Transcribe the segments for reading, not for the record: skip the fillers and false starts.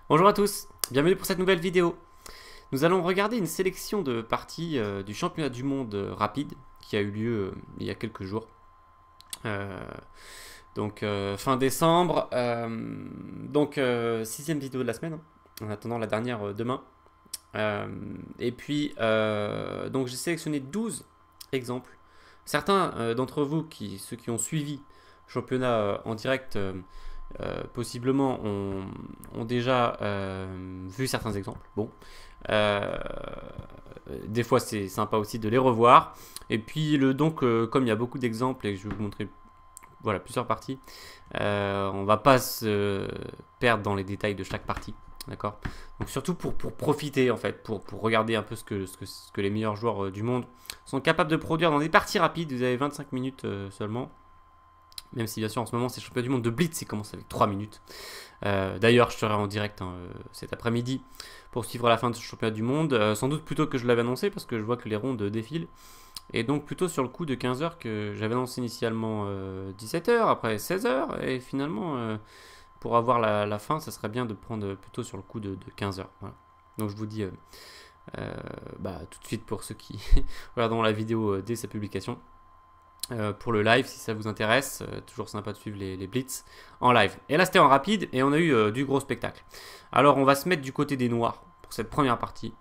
Bonjour à tous, bienvenue pour cette nouvelle vidéo. Nous allons regarder une sélection de parties du championnat du monde rapide qui a eu lieu il y a quelques jours. Fin décembre, sixième vidéo de la semaine, hein, en attendant la dernière demain. Donc j'ai sélectionné 12 exemples. Certains d'entre vous, ceux qui ont suivi le championnat en direct, possiblement ont déjà vu certains exemples. Bon, des fois c'est sympa aussi de les revoir. Et puis comme il y a beaucoup d'exemples et que je vais vous montrer voilà, plusieurs parties, on va pas se perdre dans les détails de chaque partie. D'accord. Donc surtout pour profiter en fait, pour regarder un peu ce que les meilleurs joueurs du monde sont capables de produire dans des parties rapides. Vous avez 25 minutes seulement. Même si bien sûr en ce moment c'est le championnat du monde de Blitz, il commence avec 3 minutes. D'ailleurs je serai en direct cet après-midi pour suivre la fin de ce championnat du monde. Sans doute plutôt que je l'avais annoncé parce que je vois que les rondes défilent. Et donc plutôt sur le coup de 15 h que j'avais annoncé initialement 17 h, après 16 h. Et finalement pour avoir la fin ça serait bien de prendre plutôt sur le coup de 15 h. Voilà. Donc je vous dis tout de suite pour ceux qui regarderont la vidéo dès sa publication. Pour le live si ça vous intéresse, toujours sympa de suivre les blitz en live. Et là c'était en rapide et on a eu du gros spectacle. Alors on va se mettre du côté des noirs pour cette première partie.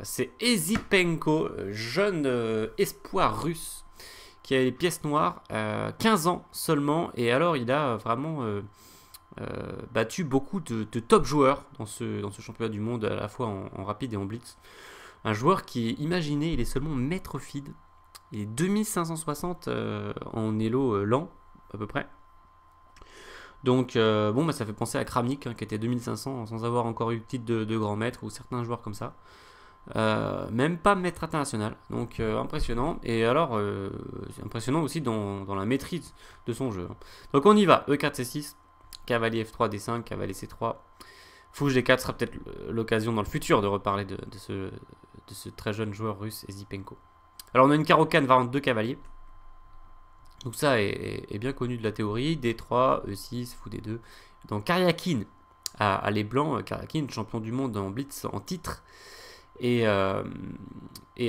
C'est Esipenko, jeune espoir russe qui a les pièces noires, 15 ans seulement, et alors il a vraiment battu beaucoup de top joueurs dans ce championnat du monde, à la fois en rapide et en blitz. Un joueur qui, imaginez, il est seulement maître feed. Et 2560 en elo lent, à peu près. Donc, ça fait penser à Kramnik, hein, qui était 2500 sans avoir encore eu le titre de grand maître, ou certains joueurs comme ça. Même pas maître international. Donc, impressionnant. Et alors, c'est impressionnant aussi dans la maîtrise de son jeu. Donc, on y va. E4, C6, cavalier F3, D5, cavalier C3. Fouche D4 sera peut-être l'occasion dans le futur de reparler de ce très jeune joueur russe, Esipenko. Alors on a une caro-canne variante 2 cavaliers. Donc ça est bien connu de la théorie. D3, E6, Fou D2. Donc Karyakin à les blancs. Karyakin, champion du monde en blitz en titre. Et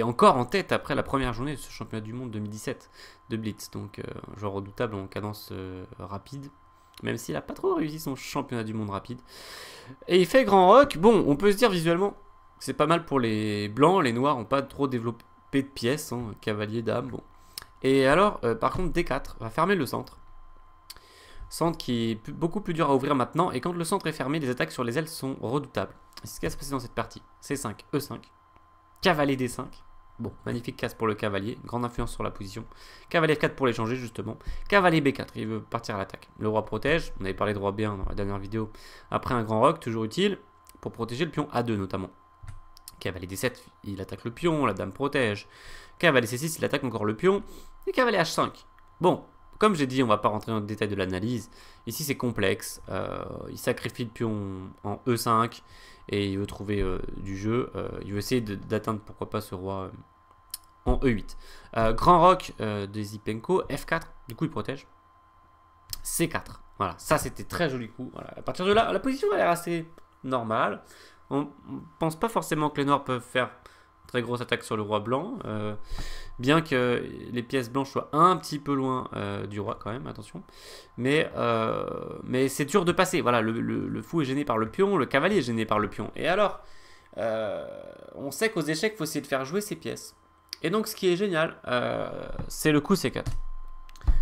encore en tête après la première journée de ce championnat du monde 2017 de blitz. Donc un joueur redoutable en cadence rapide. Même s'il n'a pas trop réussi son championnat du monde rapide. Et il fait grand rock. Bon, on peut se dire visuellement que c'est pas mal pour les blancs. Les noirs n'ont pas trop développé de pièces, hein, cavalier, dame, bon. Et alors, par contre, D4 va fermer le centre. Centre qui est beaucoup plus dur à ouvrir maintenant. Et quand le centre est fermé, les attaques sur les ailes sont redoutables. C'est ce qui va se passer dans cette partie. C5, E5, cavalier D5. Bon, magnifique casse pour le cavalier, grande influence sur la position. Cavalier F4 pour l'échanger, justement. Cavalier B4, il veut partir à l'attaque. Le roi protège, on avait parlé de roi B1 dans la dernière vidéo. Après un grand roc, toujours utile, pour protéger le pion A2 notamment. Cavalier D7, il attaque le pion, la dame protège. Cavalier C6, il attaque encore le pion. Et cavalier H5. Bon, comme j'ai dit, on va pas rentrer dans le détail de l'analyse. Ici, c'est complexe. Il sacrifie le pion en E5 et il veut trouver du jeu. Il veut essayer d'atteindre, pourquoi pas, ce roi en E8. Grand roc de Esipenko, F4. Du coup, il protège. C4. Voilà, ça, c'était très joli coup. Voilà. À partir de là, la position a l'air assez normale. On pense pas forcément que les noirs peuvent faire très grosse attaque sur le roi blanc, bien que les pièces blanches soient un petit peu loin du roi quand même, attention. Mais c'est dur de passer. Voilà, le fou est gêné par le pion, le cavalier est gêné par le pion. Et alors, on sait qu'aux échecs, il faut essayer de faire jouer ses pièces. Et donc, ce qui est génial, c'est le coup C4.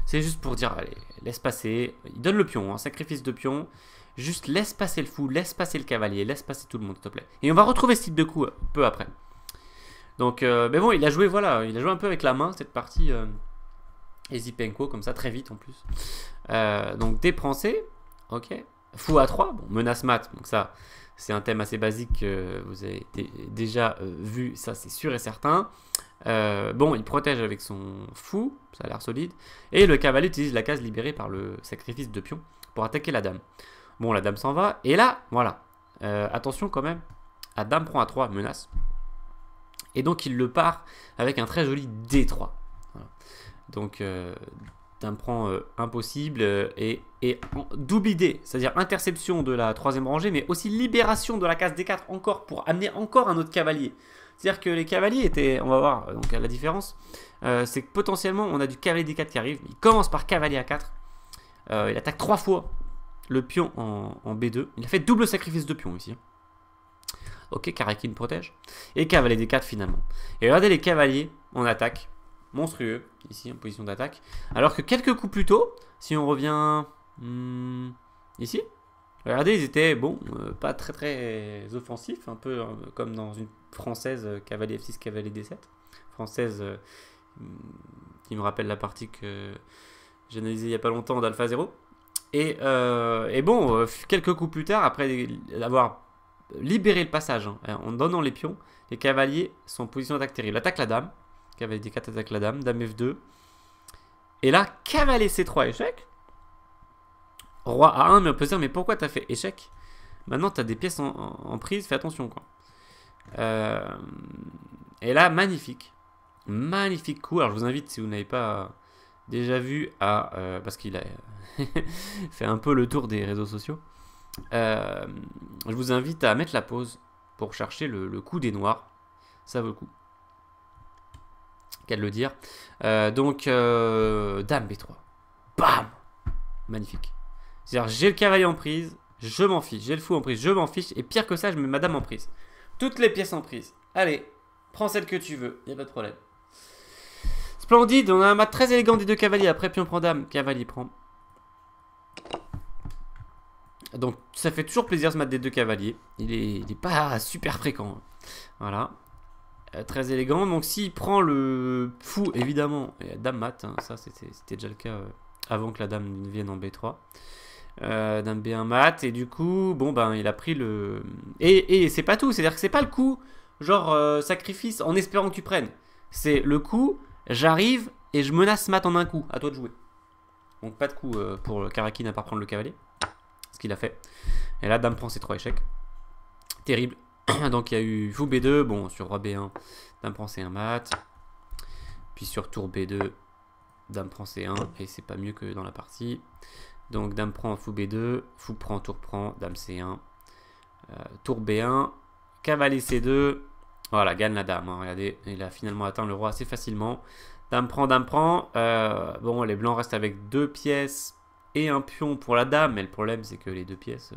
C'est juste pour dire, allez, laisse passer. Il donne le pion, hein, sacrifice de pion. Juste laisse passer le fou, laisse passer le cavalier, laisse passer tout le monde, s'il te plaît. Et on va retrouver ce type de coup peu après. Donc, mais bon, il a joué, voilà, il a joué un peu avec la main cette partie Esipenko, comme ça, très vite en plus. Donc, D prend C, ok. Fou A3, bon, menace mat, donc ça, c'est un thème assez basique que vous avez déjà vu, ça c'est sûr et certain. Bon, il protège avec son fou, ça a l'air solide. Et le cavalier utilise la case libérée par le sacrifice de pion pour attaquer la dame. Bon, la dame s'en va. Et là, voilà. Attention quand même. La dame prend A3, menace. Et donc, il le part avec un très joli D3. Voilà. Donc, dame prend impossible et double idée, c'est-à-dire interception de la troisième rangée, mais aussi libération de la case D4 encore pour amener encore un autre cavalier. C'est-à-dire que les cavaliers étaient, on va voir donc la différence, c'est que potentiellement on a du cavalier D4 qui arrive, il commence par cavalier A4, il attaque 3 fois le pion en B2, il a fait double sacrifice de pion ici. Ok, Karakin protège, et cavalier D4 finalement. Et regardez les cavaliers en attaque, monstrueux, ici en position d'attaque, alors que quelques coups plus tôt, si on revient ici, regardez, ils étaient, bon, pas très très offensifs, un peu comme dans une française, cavalier F6, cavalier D7, française qui me rappelle la partie que j'ai analysée il n'y a pas longtemps d'Alpha 0. Et bon, quelques coups plus tard, après avoir libéré le passage, hein, en donnant les pions, les cavaliers sont en position d'attaque terrible. Attaque la dame, cavalier D4 attaque la dame, dame F2. Et là, cavalier C3 échec. Roi A1, mais on peut se dire, mais pourquoi t'as fait échec? Maintenant, t'as des pièces en prise, fais attention, quoi. Et là, magnifique. Magnifique coup. Alors, je vous invite, si vous n'avez pas déjà vu, parce qu'il a fait un peu le tour des réseaux sociaux, je vous invite à mettre la pause pour chercher le coup des noirs. Ça vaut le coup. Qu'à le dire. Donc, dame B3. Bam! Magnifique. C'est-à-dire, j'ai le cavalier en prise, je m'en fiche. J'ai le fou en prise, je m'en fiche. Et pire que ça, je mets ma dame en prise. Toutes les pièces en prise. Allez, prends celle que tu veux, il n'y a pas de problème. Splendide, on a un mat très élégant des deux cavaliers. Après, pion prend dame, cavalier prend. Donc, ça fait toujours plaisir ce mat des deux cavaliers. Il est pas super fréquent. Voilà. Très élégant. Donc, s'il prend le fou, évidemment, dame mat, hein, ça c'était déjà le cas avant que la dame ne vienne en B3. Dame B1 mat, et du coup, bon, ben, il a pris le. Et c'est pas tout, c'est-à-dire que c'est pas le coup, genre sacrifice en espérant que tu prennes. C'est le coup, j'arrive et je menace mat en un coup, à toi de jouer. Donc, pas de coup pour Karakin à part prendre le cavalier. Ce qu'il a fait. Et là, dame prend ses 3 échecs. Terrible. Donc, il y a eu fou B2. Bon, sur roi B1, dame prend C1 mat. Puis sur tour B2, dame prend C1. Et c'est pas mieux que dans la partie. Donc, dame prend fou B2. Fou prend, tour prend, dame C1. Tour B1. Cavalier C2. Voilà, gagne la dame. Hein, regardez, il a finalement atteint le roi assez facilement. Dame prend, dame prend. Bon, les blancs restent avec 2 pièces. Et un pion pour la dame, mais le problème c'est que les 2 pièces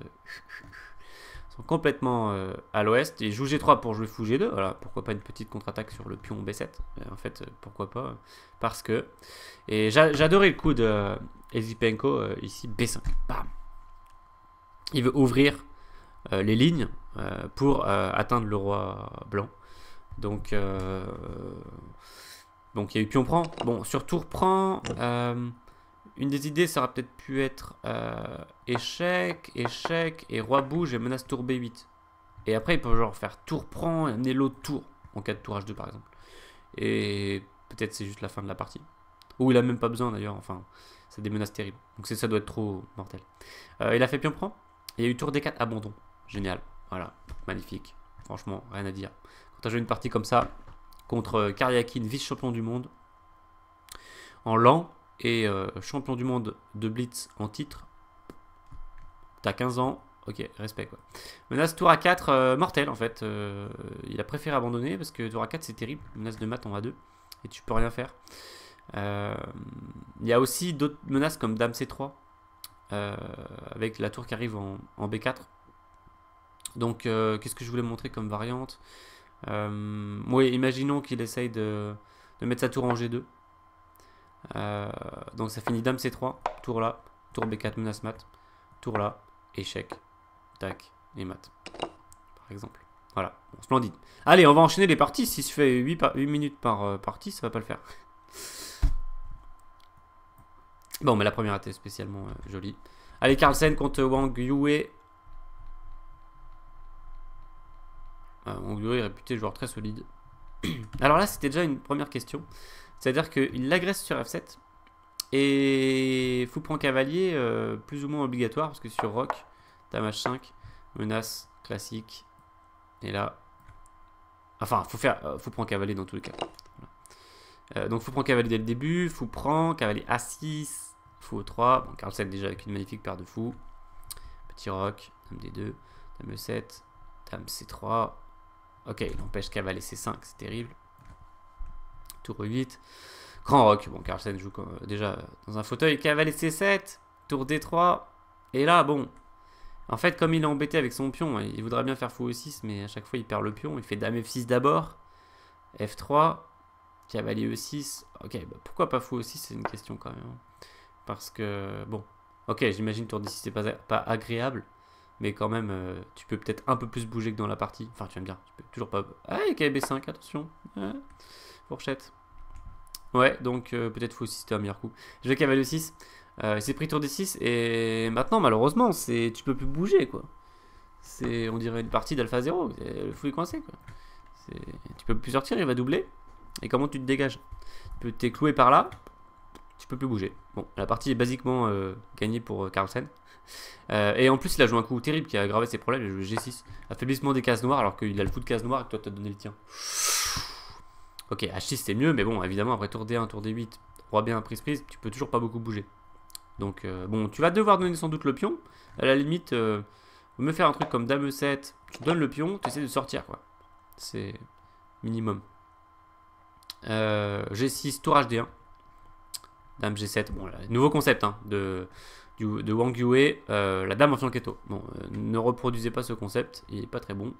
sont complètement à l'ouest. Et joue G3 pour jouer fou G2, voilà, pourquoi pas une petite contre-attaque sur le pion B7, en fait, pourquoi pas, parce que... Et j'adorais le coup de Esipenko, ici, B5, bam. Il veut ouvrir les lignes pour atteindre le roi blanc. Donc, il y a eu pion prend, bon, sur tour prend... une des idées, ça aurait peut-être pu être échec, échec, et roi bouge et menace tour B8. Et après, il peut genre faire tour prend et amener l'autre tour, en cas de tour H2 par exemple. Et peut-être c'est juste la fin de la partie. Ou il a même pas besoin d'ailleurs, enfin, c'est des menaces terribles. Donc ça doit être trop mortel. Il a fait pion prend, il y a eu tour D4, abandon. Génial, voilà, magnifique. Franchement, rien à dire. Quand tu as joué une partie comme ça, contre Karyakin, vice-champion du monde, en lent, et champion du monde de Blitz en titre. T'as 15 ans, ok, respect quoi. Menace tour A4, mortel en fait. Il a préféré abandonner parce que tour A4 c'est terrible. Menace de mat en A2 et tu peux rien faire. Il y a aussi d'autres menaces comme dame C3 avec la tour qui arrive en B4. Donc qu'est-ce que je voulais montrer comme variante? Oui, imaginons qu'il essaye de mettre sa tour en G2. Donc ça finit dame C3, tour là, tour B4 menace mat, tour là, échec, tac, et mat, par exemple. Voilà, bon, splendide. Allez, on va enchaîner les parties. Si je fais 8 minutes par partie, ça va pas le faire. Bon, mais la première était spécialement jolie. Allez, Carlsen contre Wang Yue. Wang Yue est réputé joueur très solide. Alors là, c'était déjà une première question. C'est-à-dire qu'il l'agresse sur F7 et fou prend cavalier, plus ou moins obligatoire, parce que sur roc, dame H5, menace classique, et là, enfin, faut prendre cavalier dans tous les cas. Donc fou prend cavalier dès le début, fou prend, cavalier A6, fou E3. Bon, Carlsen déjà avec une magnifique paire de fous. Petit roc, dame D2, dame E7, dame C3. Ok, il empêche cavalier C5, c'est terrible. Tour E8. Grand roc, bon Carlsen joue déjà dans un fauteuil. Cavalier C7, tour D3. Et là, bon, en fait, comme il est embêté avec son pion, il voudrait bien faire fou E6, mais à chaque fois il perd le pion. Il fait dame F6 d'abord, F3, cavalier E6. Ok, bah pourquoi pas fou E6, c'est une question quand même. Parce que, bon, ok, j'imagine tour D6 c'est pas agréable, mais quand même, tu peux peut-être un peu plus bouger que dans la partie. Enfin, tu vas me dire, tu peux toujours pas... Ah, il y a B5, attention. Fourchette. Ouais, donc peut-être fou E6 c'était un meilleur coup. Je vais cavalier E6. Il s'est pris tour D6 et maintenant malheureusement tu peux plus bouger quoi. On dirait une partie d'Alpha 0, le fou est coincé quoi. Tu peux plus sortir, il va doubler. Et comment tu te dégages? T'es cloué par là, tu peux plus bouger. Bon, la partie est basiquement gagnée pour Carlsen. Et en plus il a joué un coup terrible qui a aggravé ses problèmes, il a joué G6. Affaiblissement des cases noires alors qu'il a le fou de cases noires et que toi t'as donné le tien. Ok, H6 c'est mieux, mais bon évidemment après tour D1, tour D8, roi B1, prise, tu peux toujours pas beaucoup bouger. Donc, bon, tu vas devoir donner sans doute le pion. À la limite, vaut mieux faire un truc comme dame E7. Tu donnes le pion, tu essaies de sortir, quoi. C'est minimum. G6, tour HD1. Dame G7. Bon, là, nouveau concept hein, de Wang Yue. La dame en fianchetto. Bon, ne reproduisez pas ce concept. Il est pas très bon.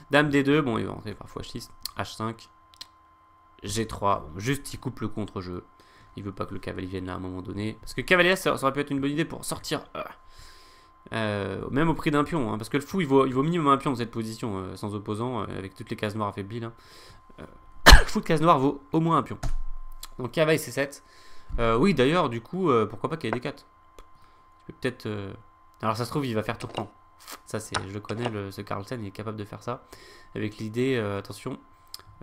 Dame D2. Bon, il va rentrer parfois H6. H5. G3. Bon, juste, il coupe le contre-jeu. Il veut pas que le cavalier vienne là à un moment donné. Parce que cavalier, ça aurait pu être une bonne idée pour sortir. Même au prix d'un pion. Hein, parce que le fou, il vaut minimum un pion dans cette position. Sans opposant, avec toutes les cases noires affaiblies. Là. Le fou de case noire vaut au moins un pion. Donc cavalier C7. Oui, d'ailleurs, du coup, pourquoi pas cavalier D4. Tu peux peut-être... Alors ça se trouve, il va faire tour prend. Ça, je le connais, ce Carlsen, il est capable de faire ça. Avec l'idée, attention...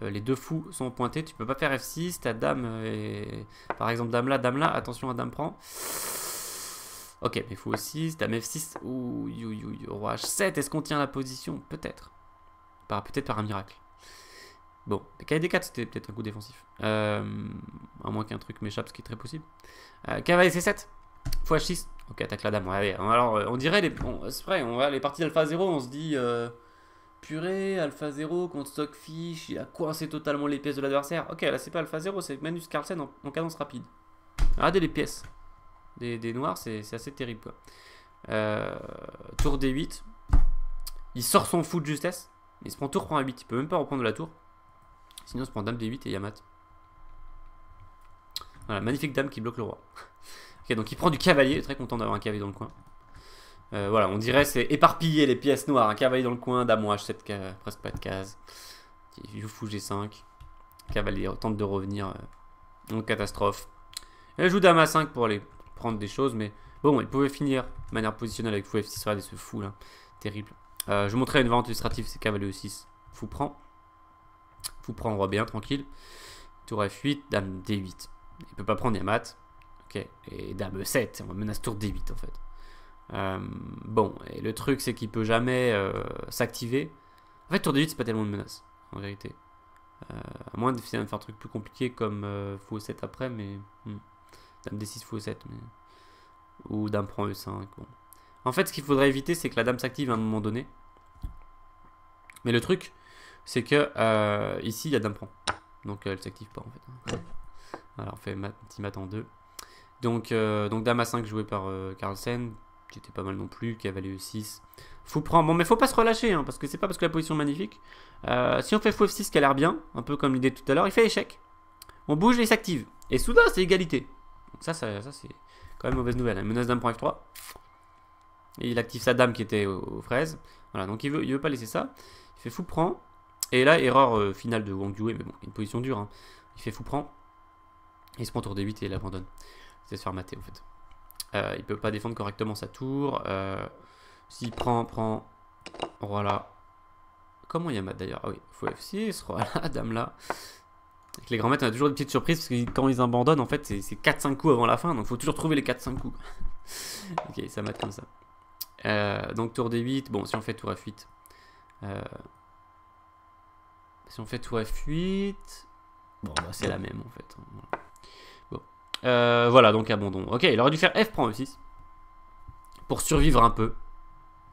les deux fous sont pointés, tu peux pas faire F6, ta dame est... Par exemple dame là, attention à dame prend. Ok, mais fou aussi, dame F6, ouh, roi H7, est-ce qu'on tient la position? Peut-être. Peut-être par un miracle. Bon, cavalier D4 c'était peut-être un coup défensif. À moins qu'un truc m'échappe, ce qui est très possible. Cavalier C7, fou H6, ok, attaque la dame. Ouais, alors on dirait, c'est vrai, on va les parties d'Alpha 0, on se dit... Purée, Alpha 0 contre Stockfish, il a coincé totalement les pièces de l'adversaire. Ok, là c'est pas Alpha 0, c'est Magnus Carlsen en cadence rapide. Regardez les pièces des noirs, c'est assez terrible quoi. Tour D8. Il sort son fou de justesse. Il se prend tour, prend A8. Il peut même pas reprendre de la tour. Sinon il se prend dame D8 et Yamat. Voilà, magnifique dame qui bloque le roi. Ok, donc il prend du cavalier, très content d'avoir un cavalier dans le coin. Voilà, on dirait c'est éparpillé les pièces noires. Un cavalier dans le coin, dame H7, presque pas de case. Fou G5. Cavalier tente de revenir. Donc catastrophe. Elle joue dame A5 pour aller prendre des choses, mais bon, il pouvait finir de manière positionnelle avec fou F6. Regardez ce fou là, terrible. Je vous montrerai une variante illustrative, c'est cavalier E6. Fou prend, roi B1 tranquille. Tour F8, dame D8. Il peut pas prendre Yamat. Ok, et dame E7, on menace tour D8 en fait. Bon, et le truc c'est qu'il peut jamais s'activer. En fait, tour D8 c'est pas tellement une menace, en vérité. À moins de faire un truc plus compliqué comme fou E7 après, mais. Dame D6, fou E7, mais. Ou dame prend E5. Bon. En fait, ce qu'il faudrait éviter, c'est que la dame s'active à un moment donné. Mais le truc, c'est que ici, il y a dame prend. Donc elle s'active pas en fait. Voilà, on fait petit mat en 2. Donc dame A5 joué par Carlsen. Qui était pas mal non plus, cavalier E6. Fou prend, bon mais faut pas se relâcher, hein, parce que c'est pas parce que la position est magnifique. Si on fait fou F6 qui a l'air bien, un peu comme l'idée de tout à l'heure, il fait échec. On bouge et il s'active. Et soudain c'est égalité. Donc ça c'est quand même mauvaise nouvelle. Hein. Menace dame prend F3. Et il active sa dame qui était aux fraises. Voilà, donc il veut pas laisser ça. Il fait fou prend. Et là, erreur finale de Wang Yue, mais bon, une position dure. Hein. Il fait fou prend. Et il se prend tour D8 et il abandonne. C'est se faire mater en fait. Il peut pas défendre correctement sa tour. S'il prend, roi là. Comment il y a mat d'ailleurs? Ah oui, fou F6, roi là, dame là. Avec les grands maîtres, on a toujours des petites surprises parce que quand ils abandonnent, en fait, c'est 4-5 coups avant la fin. Donc il faut toujours trouver les 4-5 coups. Ok, ça mate comme ça. Donc tour D8. Bon, si on fait tour F8. Si on fait tour F8. Bon, bah, c'est la même en fait. Bon. Voilà, donc abandon. Ok, il aurait dû faire F prend E6. Pour survivre un peu.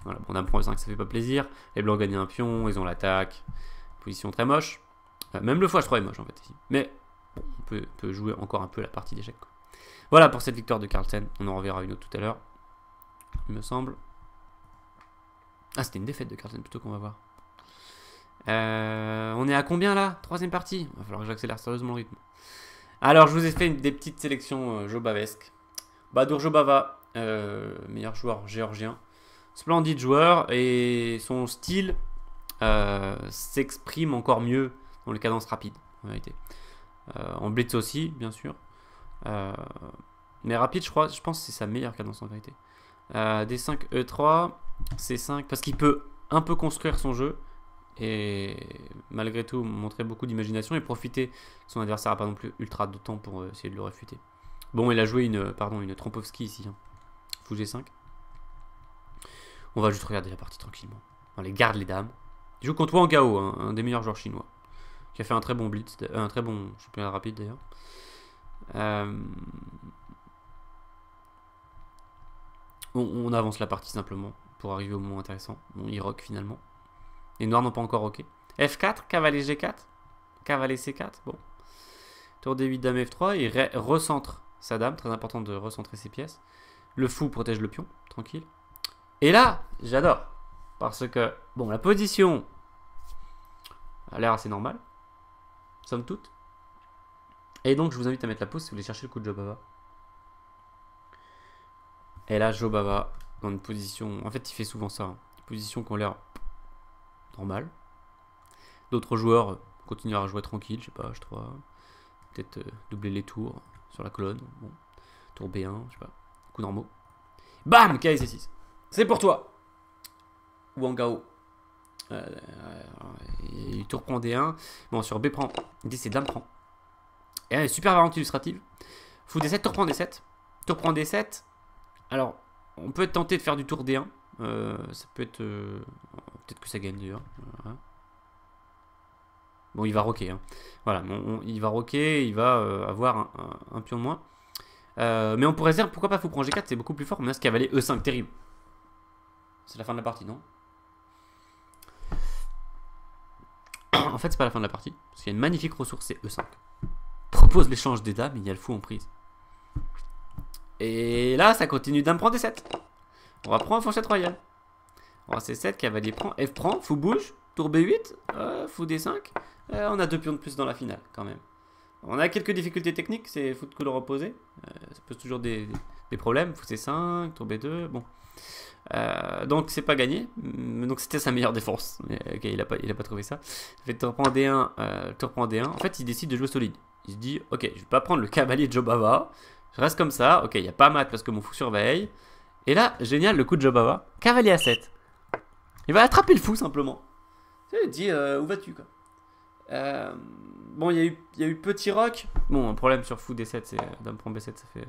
Voilà, bon, dame prend E5, ça fait pas plaisir. Les blancs gagnent un pion, ils ont l'attaque. Position très moche. Même le x3 est moche en fait ici. Mais bon, on peut jouer encore un peu la partie d'échecs. Voilà pour cette victoire de Carlsen. On en reverra une autre tout à l'heure. Il me semble. Ah, c'était une défaite de Carlsen plutôt qu'on va voir. On est à combien là? Troisième partie. Il va falloir que j'accélère sérieusement le rythme. Alors, je vous ai fait des petites sélections jobavesques. Badur Jobava, meilleur joueur géorgien. Splendide joueur et son style s'exprime encore mieux dans les cadences rapides, en vérité. En blitz aussi, bien sûr. Mais rapide, je pense que c'est sa meilleure cadence en vérité. D5, E3, C5, parce qu'il peut un peu construire son jeu et malgré tout montrer beaucoup d'imagination et profiter que son adversaire n'a pas non plus ultra de temps pour essayer de le réfuter. Bon, il a joué une Trompovski ici. Hein. Fou G5. On va juste regarder la partie tranquillement. Allez, garde les dames. Il joue contre Wang Gao, hein, un des meilleurs joueurs chinois. Qui a fait un très bon blitz, un très bon championnat rapide d'ailleurs. On avance la partie simplement pour arriver au moment intéressant. Bon, il rock finalement. Les noirs n'ont pas encore rocké. F4, cavalier G4, cavalier C4. Bon. Tour D8, dame F3. Il recentre sa dame. Très important de recentrer ses pièces. Le fou protège le pion. Tranquille. Et là, j'adore. Parce que, bon, la position a l'air assez normale. Somme toute. Et donc, je vous invite à mettre la pause si vous voulez chercher le coup de Jobava. Et là, Jobava, dans une position... En fait, il fait souvent ça. Hein. Une position qui ont l'air normale. D'autres joueurs continuent à jouer tranquille. Je sais pas, H3. Peut-être doubler les tours sur la colonne. Bon. Tour B1, je sais pas. Coups normaux. Bam, KC6. C'est pour toi. Wang Gao. Il tour prend D1. Bon, sur B prend. D, c'est dame prend. Et super variante illustrative. Fou D7, tour prend D7. Tour prend D7. Alors, on peut être tenté de faire du tour D1. Ça peut être... peut-être que ça gagne d'ailleurs. Voilà. Bon, il va rocker. Hein. Voilà, il va rocker, il va avoir un pion de moins. Mais on pourrait dire, pourquoi pas fou prend G4, c'est beaucoup plus fort. Mais là, ce cavalier E5, terrible. C'est la fin de la partie, non? En fait, c'est pas la fin de la partie. Parce qu'il y a une magnifique ressource, c'est E5. Propose l'échange des dames, il y a le fou en prise. Et là, ça continue. Dame prend D7. On va prendre fourchette royale. On va C7, cavalier prend, F prend, fou bouge, tour B8, fou D5. On a 2 pions de plus dans la finale, quand même. On a quelques difficultés techniques, c'est fou de couleur opposée. Ça pose toujours des problèmes. Fou C5, tour B2, bon. Donc c'est pas gagné. Donc c'était sa meilleure défense. Mais, ok, il a pas trouvé ça. Ça fait tour prend D1, tour prend D1. En fait, il décide de jouer solide. Il se dit, ok, je vais pas prendre le cavalier de Jobava. Je reste comme ça. Ok, il n'y a pas mat parce que mon fou surveille. Et là, génial, le coup de Jobava. Cavalier A7. Il va attraper le fou simplement. Il dit, où vas-tu quoi. Bon, il y a eu petit rock. Bon, un problème sur fou D7, c'est dame prend B7, ça fait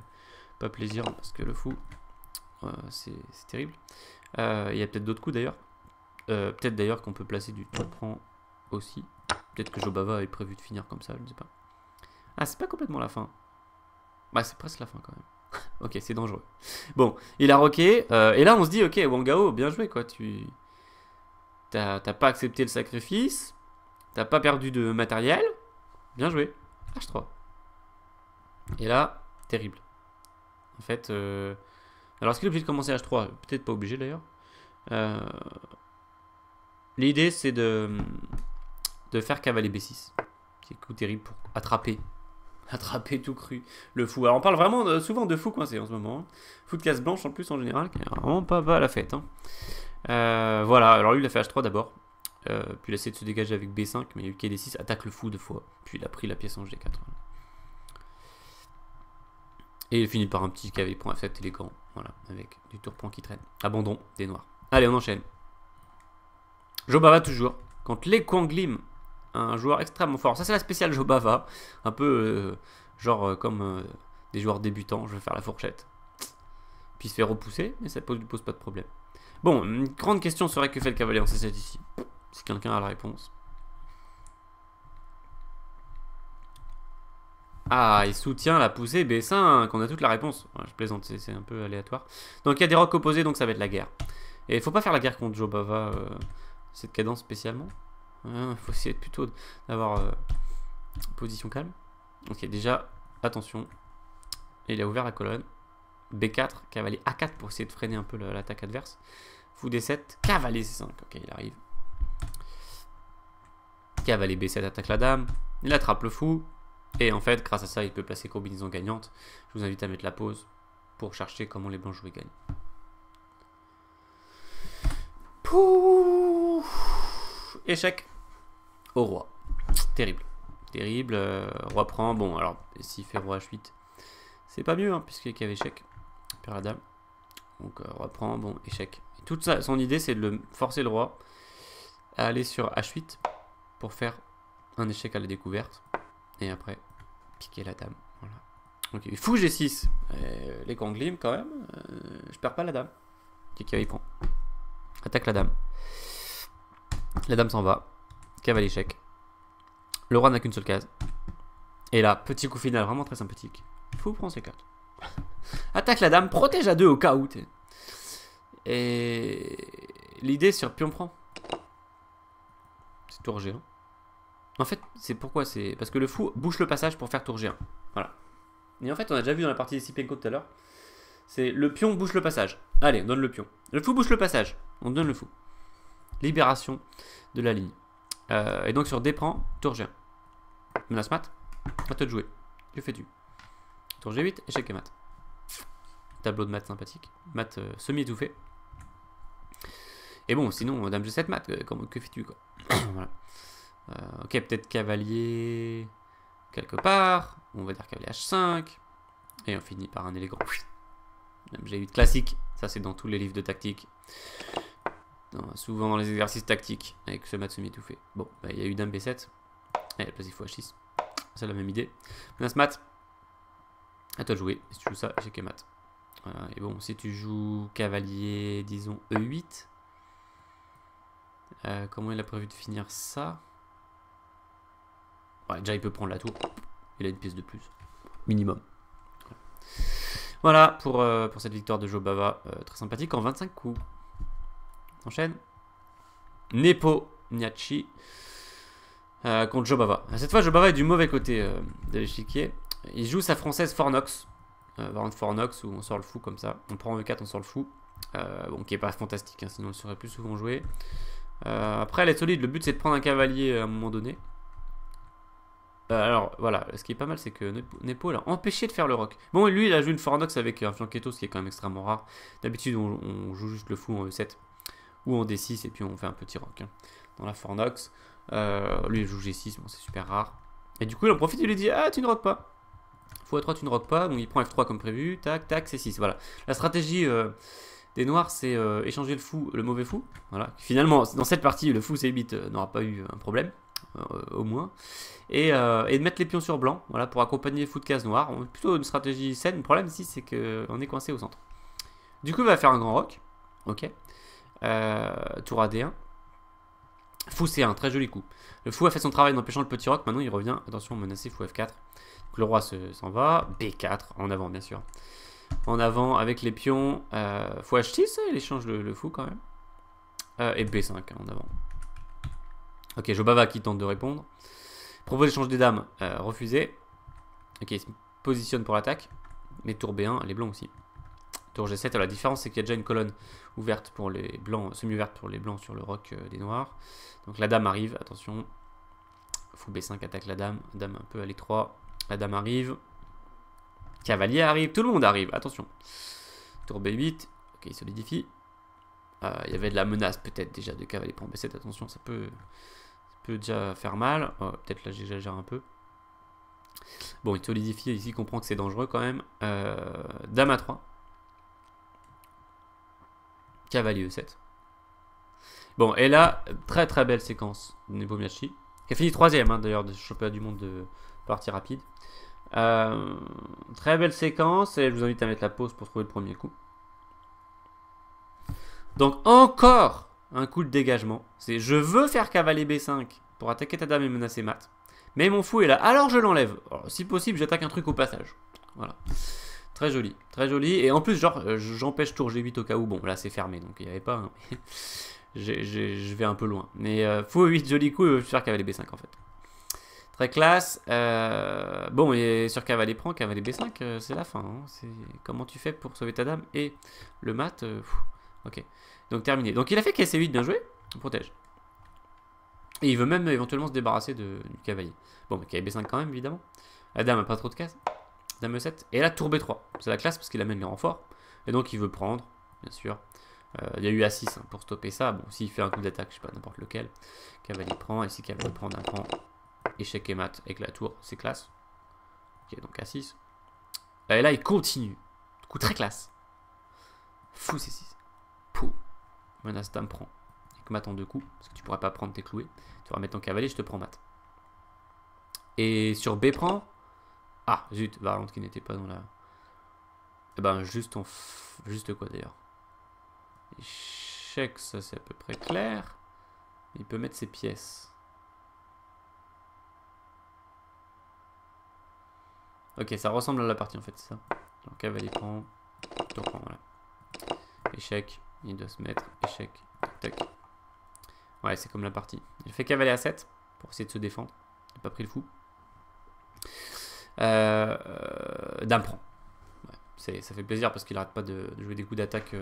pas plaisir parce que le fou, c'est terrible. Il y a peut-être d'autres coups d'ailleurs. Peut-être d'ailleurs qu'on peut placer du tour prend aussi. Peut-être que Jobava est prévu de finir comme ça, je ne sais pas. Ah, c'est pas complètement la fin. Bah, c'est presque la fin quand même. Ok, c'est dangereux. Bon, il a rocké. Et là, on se dit, ok, Wang Gao, bien joué quoi. T'as pas accepté le sacrifice. T'as pas perdu de matériel. Bien joué. H3. Et là, terrible. En fait, alors est-ce qu'il est obligé de commencer H3? Peut-être pas obligé d'ailleurs. L'idée, c'est de faire cavalier B6. C'est un coup terrible pour attraper tout cru le fou. Alors on parle vraiment souvent de fou coincé en ce moment. Hein. Fou de case blanche en plus en général, qui est vraiment pas à la fête. Hein. Voilà, alors lui il a fait H3 d'abord. Puis il a essayé de se dégager avec B5, mais il y a eu KD6, attaque le fou 2 fois. Puis il a pris la pièce en G4. Et il finit par un petit cavalier point F7 élégant. Voilà, avec du tour point qui traîne. Abandon des noirs. Allez, on enchaîne. Jobava toujours. Contre les Kwanglim. Un joueur extrêmement fort. Ça, c'est la spéciale Jobava. Un peu genre comme des joueurs débutants. Je vais faire la fourchette. Puis il se fait repousser, mais ça ne lui pose pas de problème. Bon, une grande question serait que fait le cavalier en C7 ici. Si quelqu'un a la réponse. Ah, il soutient la poussée B5, on a toute la réponse. Ouais, je plaisante, c'est un peu aléatoire. Donc il y a des rocs opposés, donc ça va être la guerre. Et il faut pas faire la guerre contre Jobava, cette cadence spécialement. Il faut essayer plutôt d'avoir position calme. Ok, déjà, attention. Il a ouvert la colonne. B4, cavalier A4 pour essayer de freiner un peu l'attaque adverse. Fou D7, cavalier C5. Ok, il arrive. Cavalier B7 attaque la dame. Il attrape le fou. Et en fait, grâce à ça, il peut placer combinaison gagnante. Je vous invite à mettre la pause pour chercher comment les blancs jouer gagnent. Pouh, échec au roi. Terrible. Terrible. Roi prend. Bon, alors, s'il fait roi H8, c'est pas mieux, hein, puisqu'il y avait échec. Perd la dame. Donc, roi prend. Bon, échec. Et toute ça, son idée, c'est de forcer le roi à aller sur H8 pour faire un échec à la découverte. Et après, piquer la dame. Voilà. Ok, fou G6. Les ganglimes quand même. Je perds pas la dame. Cavalier prend. Attaque la dame. La dame s'en va. Cavalier échec. Le roi n'a qu'une seule case. Et là, petit coup final vraiment très sympathique. Fou prend C4. Attaque la dame, protège à 2 au cas où. Et l'idée sur pion prend. C'est tour G1. En fait, c'est pourquoi c'est parce que le fou bouche le passage pour faire tour G1. Voilà. Et en fait, on a déjà vu dans la partie des Sipenko tout à l'heure. C'est le pion bouche le passage. Allez, on donne le pion. Le fou bouche le passage. On donne le fou. Libération de la ligne. Et donc sur D prend, tour G1. Menace mat. À toi de jouer. Que fais-tu? Tour G8, échec et mat. Tableau de mat sympathique. Mat semi-étouffé. Et bon, sinon, dame G7 mat. Que fais-tu quoi? Voilà. Ok, peut-être cavalier quelque part. On va dire cavalier H5. Et on finit par un élégant. Dame G8 classique. Ça, c'est dans tous les livres de tactique. Souvent dans les exercices tactiques. Avec ce mat semi-étouffé. Bon, bah, il y a eu dame B7. Et la place il faut H6. C'est la même idée. Menace mat. À toi de jouer. Si tu joues ça, échec et mat. Et bon, si tu joues cavalier, disons E8. Comment il a prévu de finir ça? Ouais, déjà il peut prendre la tour. Il a une pièce de plus. Minimum. Voilà pour cette victoire de Jobava. Très sympathique en 25 coups. On enchaîne. Nepomniachtchi contre Jobava. Cette fois, Jobava est du mauvais côté de l'échiquier. Il joue sa française Fornox. Variante Fornox où on sort le fou comme ça. On prend E4, on sort le fou. Bon, qui est pas fantastique, hein, sinon il serait plus souvent joué. Après, elle est solide. Le but, c'est de prendre un cavalier à un moment donné. Alors, voilà. Ce qui est pas mal, c'est que Nepo l'a empêché de faire le roc. Bon, lui, il a joué une Fornox avec un flanquetto, ce qui est quand même extrêmement rare. D'habitude, on joue juste le fou en E7 ou en D6 et puis on fait un petit roc. Hein, dans la Fornox. Lui, il joue G6. Bon, c'est super rare. Et du coup, il en profite. Il lui dit: ah, tu ne roques pas. Fou A3, tu ne roques pas. Donc, il prend F3 comme prévu. Tac, tac, C6. Voilà. La stratégie des noirs, c'est échanger le fou, le mauvais fou. Voilà. Finalement, dans cette partie, le fou C8 n'aura pas eu un problème. Au moins. Et de mettre les pions sur blanc. Voilà, pour accompagner les fous de case noire. Plutôt une stratégie saine. Le problème ici, c'est qu'on est coincé au centre. Du coup, il va faire un grand roc. Ok. Tour AD1. Fou C1, très joli coup. Le fou a fait son travail en empêchant le petit roc. Maintenant, il revient. Attention, menacé, fou F4. Donc, le roi s'en va. B4, en avant, bien sûr. En avant, avec les pions. Fou H6, il échange le fou quand même. Et B5, en avant. Ok, Jobava qui tente de répondre. Propose d'échange des dames. Refusé. Ok, il se positionne pour l'attaque. Mais tour B1, les blancs aussi. Tour G7, alors la différence c'est qu'il y a déjà une colonne ouverte pour les blancs, semi-ouverte pour les blancs sur le roc des noirs. Donc la dame arrive, attention. Fou B5 attaque la dame. Dame un peu à l'étroit. La dame arrive. Cavalier arrive, tout le monde arrive, attention. Tour B8, ok, il solidifie. Il y avait de la menace peut-être déjà de cavalier prend B7, attention, ça peut déjà faire mal. Peut-être là j'exagère un peu. Bon, il solidifie, ici il comprend que c'est dangereux quand même. Dame A3. Cavalier E7. Bon, et là, très très belle séquence de Nepomniachtchi, qui a fini 3ème hein, d'ailleurs de championnat du monde de partie rapide. Très belle séquence, et je vous invite à mettre la pause pour trouver le premier coup. Donc encore un coup de dégagement. C'est je veux faire cavalier B5 pour attaquer ta dame et menacer mat. Mais mon fou est là. Alors je l'enlève. Si possible, j'attaque un truc au passage. Voilà. Très joli. Très joli. Et en plus, genre, j'empêche tour G8 au cas où. Bon, là, c'est fermé, donc il n'y avait pas. Hein. Je vais un peu loin. Mais fou 8, joli coup, je vais faire cavalier B5 en fait. Très classe. Bon, et sur cavalier prend, cavalier B5, c'est la fin. Hein. Comment tu fais pour sauver ta dame et le mat ok. Donc terminé. Donc il a fait KC8, bien joué. On protège. Et il veut même éventuellement se débarrasser du cavalier. Bon, mais cavalier B5 quand même, évidemment. La dame a pas trop de cases. Dame E7. Et là, tour B3. C'est la classe parce qu'il amène les renforts. Et donc il veut prendre, bien sûr. Il y a eu A6 hein, pour stopper ça. Bon, s'il fait un coup d'attaque, je sais pas, n'importe lequel. Cavalier prend. Et si cavalier prend d'un prend. Échec et mat avec la tour, c'est classe. Ok, donc A6. Et là, il continue. Coup très classe. Fou C6. Pou. Menace dame prend. Avec mat en 2 coups. Parce que tu pourras pas prendre tes cloués. Tu vas mettre ton cavalier, je te prends mat. Et sur B prend. Ah, zut, variante qui n'était pas dans la. Eh ben, juste quoi d'ailleurs. Échec, ça c'est à peu près clair. Il peut mettre ses pièces. Ok, ça ressemble à la partie en fait, c'est ça. Donc cavalier prend, tour prend, voilà. Échec, il doit se mettre, échec, tac. Ouais, c'est comme la partie. Il fait cavalier A7 pour essayer de se défendre. Il n'a pas pris le fou. Dame prend. Ouais, ça fait plaisir parce qu'il n'arrête pas de jouer des coups d'attaque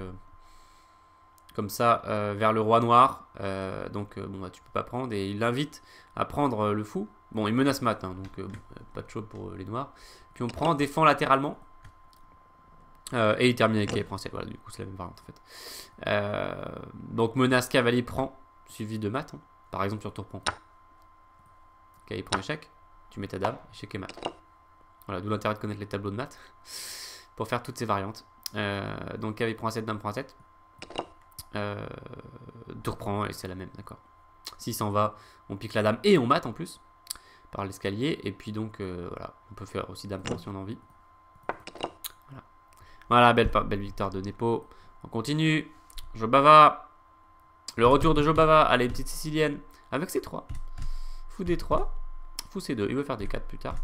comme ça vers le roi noir. Donc bon, bah, tu peux pas prendre. Et il l'invite à prendre le fou. Bon, il menace mat, hein, donc pas de chaud pour les noirs. Puis on prend, défend latéralement. Et il termine avec cavalier prend 7. Voilà, du coup, c'est la même variante en fait. Donc menace cavalier prend, suivi de mat. Hein. Par exemple, sur tour prend. Cavalier prend échec. Tu mets ta dame, échec et mat. Voilà, d'où l'intérêt de connaître les tableaux de mat pour faire toutes ces variantes. Donc cavalier prend 7, dame prend 7. Tour prend et c'est la même, d'accord. S'il s'en va, on pique la dame et on mate en plus par l'escalier. Et puis donc voilà, on peut faire aussi dame prend si on a envie. Voilà, belle victoire de Nepo. On continue. Jobava. Le retour de Jobava. Allez, petite sicilienne. Avec C3. Fou D3. Fou C2. Il veut faire D4 plus tard.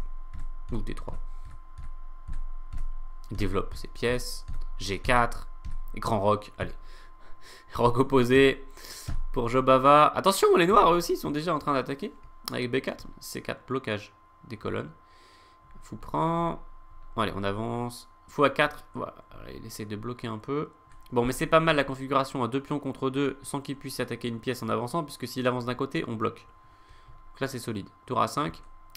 Ou D3. Il développe ses pièces. G4. Et grand roc. Allez. Roc opposé pour Jobava. Attention, les noirs eux aussi sont déjà en train d'attaquer. Avec B4. C4. Blocage des colonnes. Fou prend. Bon, allez, on avance. Fou à 4, voilà, il essaie de bloquer un peu. Bon, mais c'est pas mal la configuration à 2 pions contre 2 sans qu'il puisse attaquer une pièce en avançant, puisque s'il avance d'un côté, on bloque. Donc là, c'est solide. Tour A5,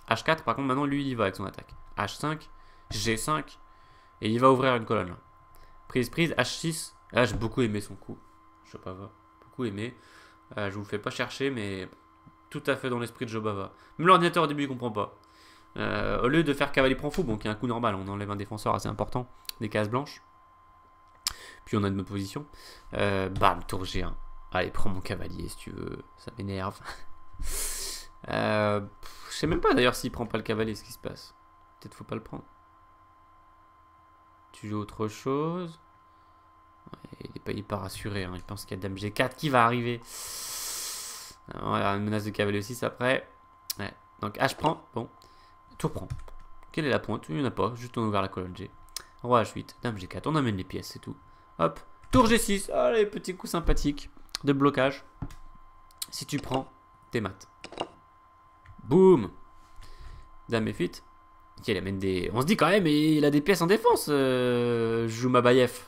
H4, par contre, maintenant, lui, il y va avec son attaque. H5, G5, et il va ouvrir une colonne. Là. Prise, H6. Là, j'ai beaucoup aimé son coup. Je sais pas, beaucoup aimé. Je vous le fais pas chercher, mais tout à fait dans l'esprit de Jobava. Même l'ordinateur au début, il comprend pas. Au lieu de faire cavalier prend fou, bon, qui est un coup normal, on enlève un défenseur assez important, des cases blanches. Puis on a une position. Bam, tour G1. Allez, prends mon cavalier si tu veux, ça m'énerve. Je sais même pas d'ailleurs s'il prend pas le cavalier, ce qui se passe. Peut-être faut pas le prendre. Tu joues autre chose. Ouais, il est pas rassuré, hein. Il pense qu'il y a dame G4 qui va arriver. Voilà, une menace de cavalier aussi après. Ouais. Donc H prend, bon. Tour prend. Quelle est la pointe? Il n'y en a pas, juste on a ouvert la colonne G. Roi H8, dame G4, on amène les pièces, c'est tout. Hop, tour G6, allez, petit coup sympathique de blocage. Si tu prends, t'es mat. Boum. Dame F8. Ok, il amène des... On se dit quand même, il a des pièces en défense, Joumabayev.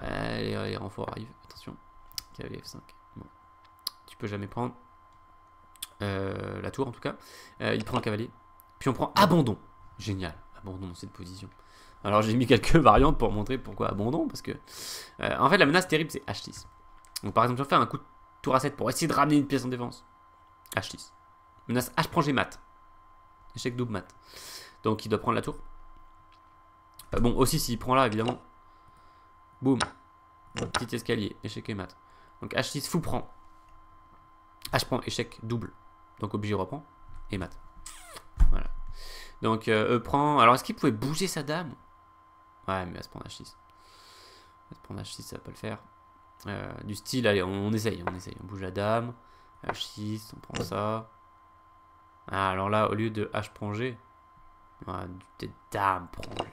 Ouais, les renforts arrivent, attention. Cavalier F5. Bon. Tu peux jamais prendre. La tour en tout cas. Il prend le cavalier. Puis on prend abandon. Génial. Abandon dans cette position. Alors j'ai mis quelques variantes pour montrer pourquoi abandon. Parce que en fait la menace terrible c'est H6. Donc par exemple je vais faire un coup de tour A7 pour essayer de ramener une pièce en défense. H6. Menace H prend G mat. Échec double mat. Donc il doit prendre la tour. Bon aussi s'il prend là évidemment. Boum. Petit escalier. Échec et mat. Donc H6 fou prend. H prend échec double. Donc obligé reprend. Et mat. Voilà. Donc E prend. Alors est-ce qu'il pouvait bouger sa dame? Ouais, mais elle va se prendre H6. Elle va se prendre H6, ça va pas le faire. Du style, allez, on essaye. On bouge la dame. H6, on prend ça. Ah, alors là, au lieu de H prend G, de dame prend G.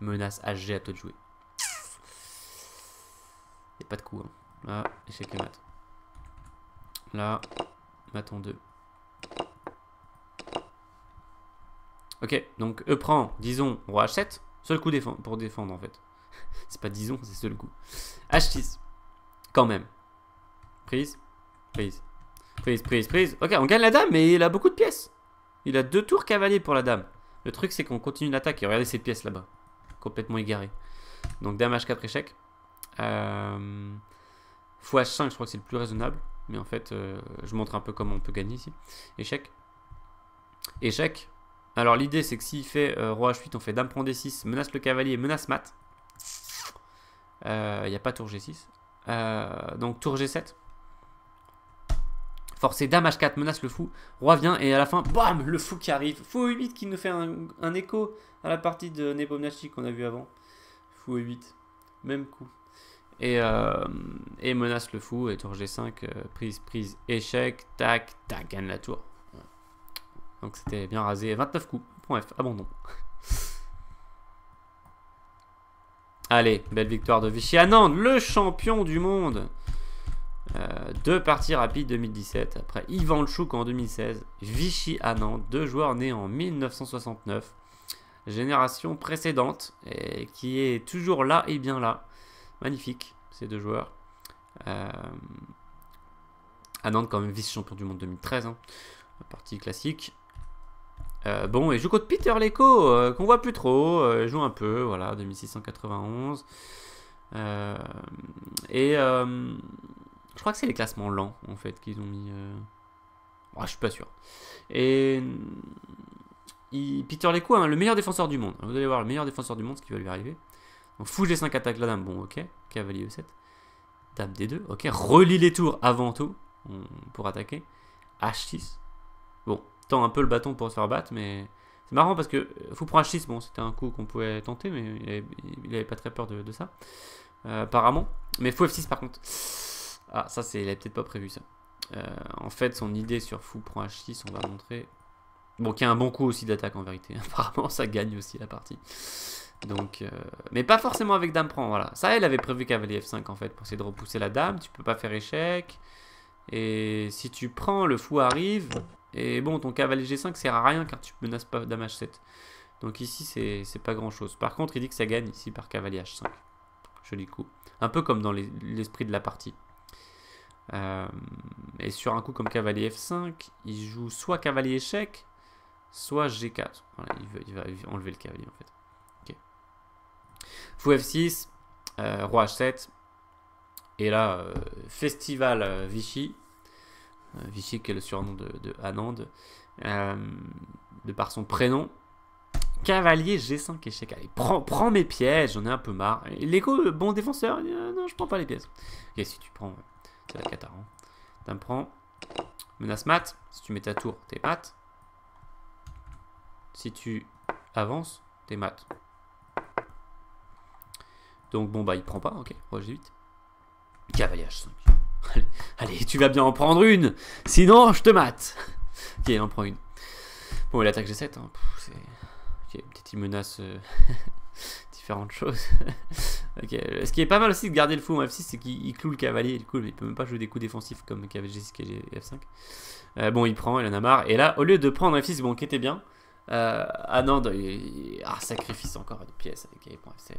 Menace HG, à toi de jouer. Y'a pas de coup. Hein. Là, échec et mat. Là, mat en 2. Ok, donc E prend, disons, roi H7. Seul coup pour défendre en fait. C'est pas disons, c'est seul coup. H6. Quand même. Prise. Prise. Prise, prise, prise. Ok, on gagne la dame, mais il a beaucoup de pièces. Il a 2 tours cavalier pour la dame. Le truc, c'est qu'on continue l'attaque et regardez ces pièces là-bas. Complètement égarées. Donc dame H4 échec. Fou H5, je crois que c'est le plus raisonnable. Mais en fait, je montre un peu comment on peut gagner ici. Échec. Échec. Alors l'idée, c'est que s'il fait roi H8, on fait dame prend D6, menace le cavalier, menace mat. Il n'y a pas tour G6. Donc tour G7. Forcé dame H4, menace le fou. Roi vient et à la fin, bam, le fou qui arrive. Fou E8 qui nous fait un écho à la partie de Nepomniachtchi qu'on a vu avant. Fou E8. Même coup. Et menace le fou. Et tour G5, prise, prise, échec. Tac, tac, gagne la tour. Donc c'était bien rasé. 29 coups. Point F, abandon. Allez, belle victoire de Vichy Anand, le champion du monde. 2 parties rapides 2017. Après Ivan Lchouk en 2016. Vichy Anand, 2 joueurs nés en 1969. Génération précédente. Et qui est toujours là et bien là. Magnifique, ces 2 joueurs. Anand quand même vice-champion du monde 2013. Hein. Partie classique. Bon, et joue contre Peter Leko, qu'on voit plus trop, joue un peu, voilà, 2691. Je crois que c'est les classements lents, en fait, qu'ils ont mis. Oh, je suis pas sûr. Et Peter Leko, hein, le meilleur défenseur du monde. Vous allez voir, le meilleur défenseur du monde, ce qui va lui arriver. Donc, fou G5 attaque la dame, bon, ok. Cavalier E7. Dame D2, ok. Relie les tours avant tout, pour attaquer. H6. Bon. Tend un peu le bâton pour se faire battre, mais c'est marrant parce que fou prend H6, bon c'était un coup qu'on pouvait tenter, mais il avait pas très peur de ça, apparemment. Mais fou F6 par contre, ah ça c'est, il avait peut-être pas prévu ça. En fait son idée sur fou prend H6, on va montrer, bon qu'il y a un bon coup aussi d'attaque en vérité, apparemment ça gagne aussi la partie. Donc, mais pas forcément avec dame prend, voilà. Ça elle avait prévu cavalier F5 en fait, pour essayer de repousser la dame, tu peux pas faire échec, et si tu prends le fou arrive. Et bon, ton cavalier G5 sert à rien car tu menaces pas dame H7. Donc ici, c'est pas grand chose. Par contre, il dit que ça gagne ici par cavalier H5. Joli coup. Un peu comme dans l'esprit de la partie. Et sur un coup comme cavalier F5, il joue soit cavalier échec, soit G4. Voilà, il va enlever le cavalier en fait. Okay. Fou F6, roi H7. Et là, festival Vichy. Vichy qui est le surnom de Anand, de par son prénom. Cavalier G5 échec. Allez, prends mes pièges, j'en ai un peu marre. Leko, bon défenseur, non, je prends pas les pièces. Ok, si tu prends, c'est la cata. Hein. Dame prend. Menace mat. Si tu mets ta tour, t'es mat. Si tu avances, t'es mat. Donc bon, bah il prend pas, ok. Roi G8. Cavalier H5. Allez, tu vas bien en prendre une. Sinon, je te mate. Ok, il en prend une. Bon, il attaque G7. Hein. Ok, peut-être il menace différentes choses. Ok, ce qui est pas mal aussi de garder le fou en F6, c'est qu'il cloue le cavalier. Du coup, il peut même pas jouer des coups défensifs comme cavalier G6 et F5. Bon, il prend, il en a marre. Et là, au lieu de prendre F6, bon, qui était bien, Anand, sacrifice encore des pièces avec il prend F7.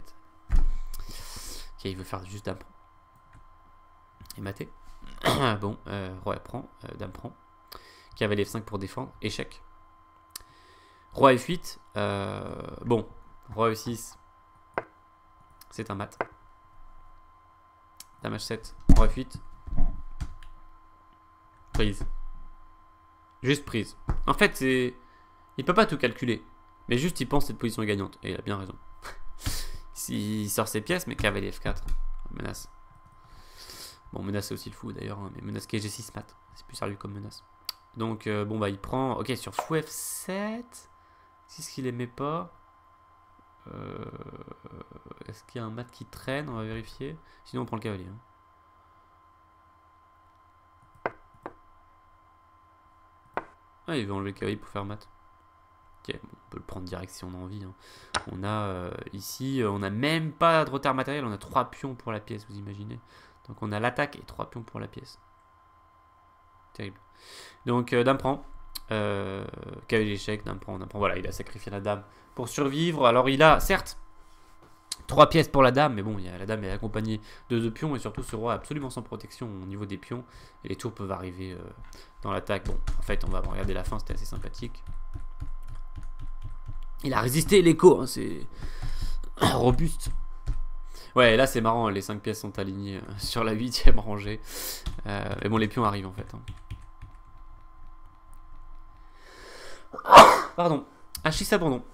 Ok, il veut faire juste dame prend. Et maté. Bon, roi prend, dame prend. Cavalier F5 pour défendre. Échec. Roi F8. Bon, roi E6. C'est un mat. Dame H7. Roi F8. Prise. Juste prise. En fait, il peut pas tout calculer. Mais juste, il pense cette position est gagnante. Et il a bien raison. S'il sort ses pièces, mais cavalier F4. Menace. Bon, menace c'est aussi le fou d'ailleurs, hein, mais menace qui est G6 mat. C'est plus sérieux comme menace. Donc, bon, bah, il prend. Ok, sur fou F7. C'est ce qu'il aimait pas. Est-ce qu'il y a un mat qui traîne? On va vérifier. Sinon, on prend le cavalier. Hein. Ah, il veut enlever le cavalier pour faire mat. Ok, bon, on peut le prendre direct si on a envie. Hein. On a ici, on n'a même pas de retard matériel. On a 3 pions pour la pièce, vous imaginez. Donc on a l'attaque et 3 pions pour la pièce. Terrible. Donc dame prend. Cavalier d'échec, dame prend, dame prend. Voilà, il a sacrifié la dame pour survivre. Alors il a, certes, 3 pièces pour la dame, mais bon, la dame est accompagnée de 2 pions, et surtout ce roi est absolument sans protection au niveau des pions, et les tours peuvent arriver dans l'attaque. Bon, en fait, on va regarder la fin, c'était assez sympathique. Il a résisté l'écho, hein, c'est robuste. Ouais, là c'est marrant, les 5 pièces sont alignées sur la 8e rangée. Mais bon, les pions arrivent en fait. Hein. Pardon, Achis abandon.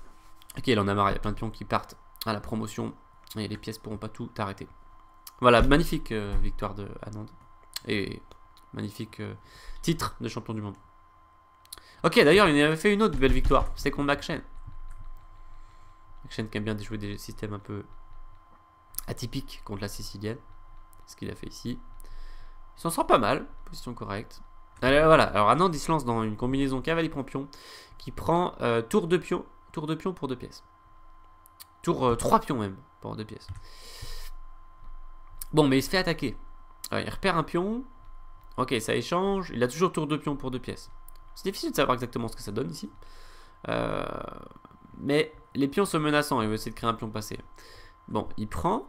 Ok, il en a marre, il y a plein de pions qui partent à la promotion et les pièces pourront pas tout arrêter. Voilà, magnifique victoire de Anand et magnifique titre de champion du monde. Ok, d'ailleurs, il avait fait une autre belle victoire, c'était contre Makshen. Makshen qui aime bien jouer des systèmes un peu atypiques contre la sicilienne. Ce qu'il a fait ici. Il s'en sort pas mal, position correcte. Alors, voilà, alors Anand il se lance dans une combinaison cavalier prend pion qui prend tour de pion pour 2 pièces. Tour 3 pions même, pour 2 pièces. Bon, mais il se fait attaquer. Alors, il repère un pion. Ok, ça échange. Il a toujours tour de pion pour 2 pièces. C'est difficile de savoir exactement ce que ça donne ici. Mais les pions sont menaçants. Il veut essayer de créer un pion passé. Bon, il prend.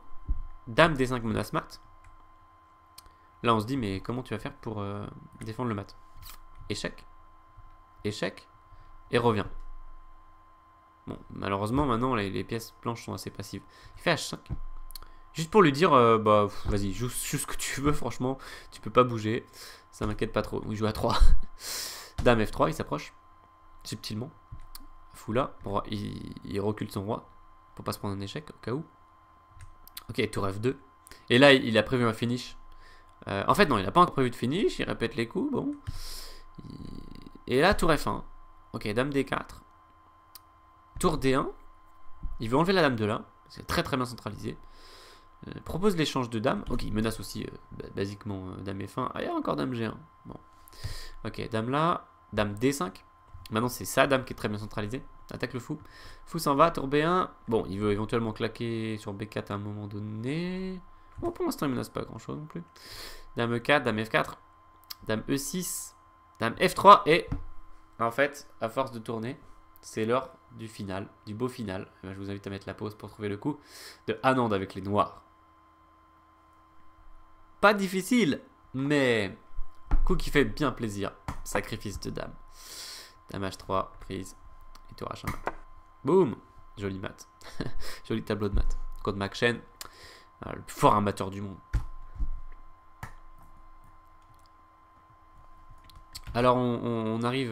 Dame D5 menace mat. Là, on se dit, mais comment tu vas faire pour défendre le mat? Échec. Échec. Et revient. Bon, malheureusement, maintenant, les pièces blanches sont assez passives. Il fait H5. Juste pour lui dire, bah, vas-y, joue ce que tu veux, franchement. Tu peux pas bouger. Ça m'inquiète pas trop. Il joue à 3. Dame F3, il s'approche. Subtilement. Fou là. Il recule son roi. Pour pas se prendre un échec, au cas où. Ok, tour F2. Et là, il a prévu un finish. En fait, non, il n'a pas encore prévu de finish. Il répète les coups, bon. Et là, tour F1. Ok, dame D4. Tour D1. Il veut enlever la dame de là. C'est très très bien centralisé. Propose l'échange de dames. Ok, il menace aussi basiquement dame F1. Ah, il y a encore dame G1. Bon. Ok, dame là. Dame D5. Maintenant, c'est sa dame qui est très bien centralisée. Attaque le fou. Fou s'en va, tour B1. Bon, il veut éventuellement claquer sur B4 à un moment donné. Bon, pour l'instant, il menace pas grand chose non plus. Dame E4, dame F4. Dame E6. Dame F3. Et en fait, à force de tourner, c'est l'heure du final, du beau final. Je vous invite à mettre la pause pour trouver le coup de Anand avec les noirs. Pas difficile, mais coup qui fait bien plaisir. Sacrifice de dame. Dame H3, prise. Et tour H1. Boum. Joli mat. Joli tableau de mat. Contre Makshen, le plus fort amateur du monde. Alors on arrive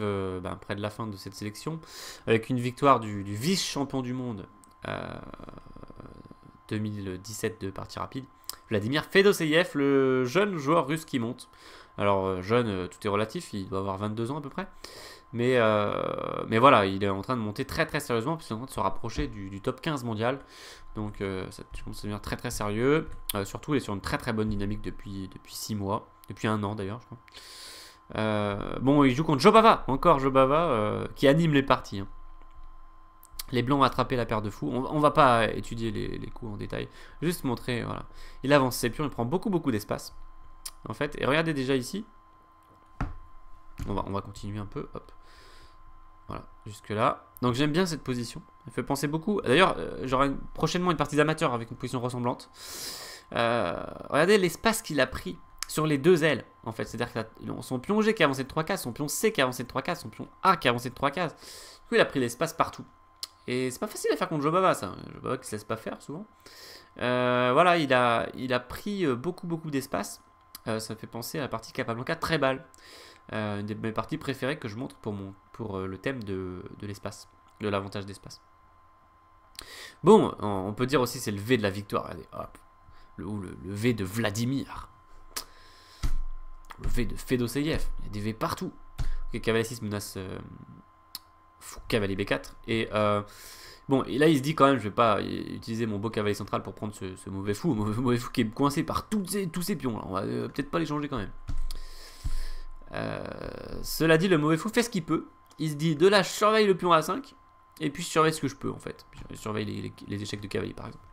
près de la fin de cette sélection avec une victoire du vice-champion du monde 2017 de partie rapide, Vladimir Fedoseyev, le jeune joueur russe qui monte. Alors jeune, tout est relatif, il doit avoir 22 ans à peu près. Mais voilà, il est en train de monter très très sérieusement puisqu'il est en train de se rapprocher du top 15 mondial. Donc ça commence à devenir très très sérieux. Surtout il est sur une très très bonne dynamique depuis 6 mois, depuis 1 an d'ailleurs je crois. Bon, il joue contre Jobava, encore Jobava, qui anime les parties. Hein. Les blancs ont attrapé la paire de fous. On va pas étudier les coups en détail. Juste montrer, voilà. Il avance ses pions, il prend beaucoup d'espace. En fait, et regardez déjà ici. On va continuer un peu. Hop. Voilà, jusque là. Donc j'aime bien cette position. Elle fait penser beaucoup. D'ailleurs, j'aurai prochainement une partie d'amateur avec une position ressemblante. Regardez l'espace qu'il a pris sur les 2 ailes, en fait. C'est-à-dire que son pion G qui a avancé de 3 cases, son pion C qui a avancé de 3 cases, son pion A qui a avancé de 3 cases. Du coup, il a pris l'espace partout. Et c'est pas facile à faire contre Jobava, ça. Jobava qui se laisse pas faire, souvent. Voilà, il a pris beaucoup d'espace. Ça me fait penser à la partie Capablanca très balle. Une de mes parties préférées que je montre pour le thème de l'espace, de l'avantage d'espace. Bon, on peut dire aussi c'est le V de la victoire. Regardez, hop. Le V de Vladimir. Le V de Fedoseyev. Il y a des V partout. Ok, cavalier 6 menace cavalier B4. Et bon, et là il se dit quand même, je vais pas utiliser mon beau cavalier central pour prendre ce mauvais fou. Mauvais fou qui est coincé par tous ces pions. Là. On va peut-être pas les changer quand même. Cela dit, le mauvais fou fait ce qu'il peut. il se dit de là je surveille le pion A5 et puis je surveille ce que je peux en fait. Je surveille les échecs de cavalier par exemple.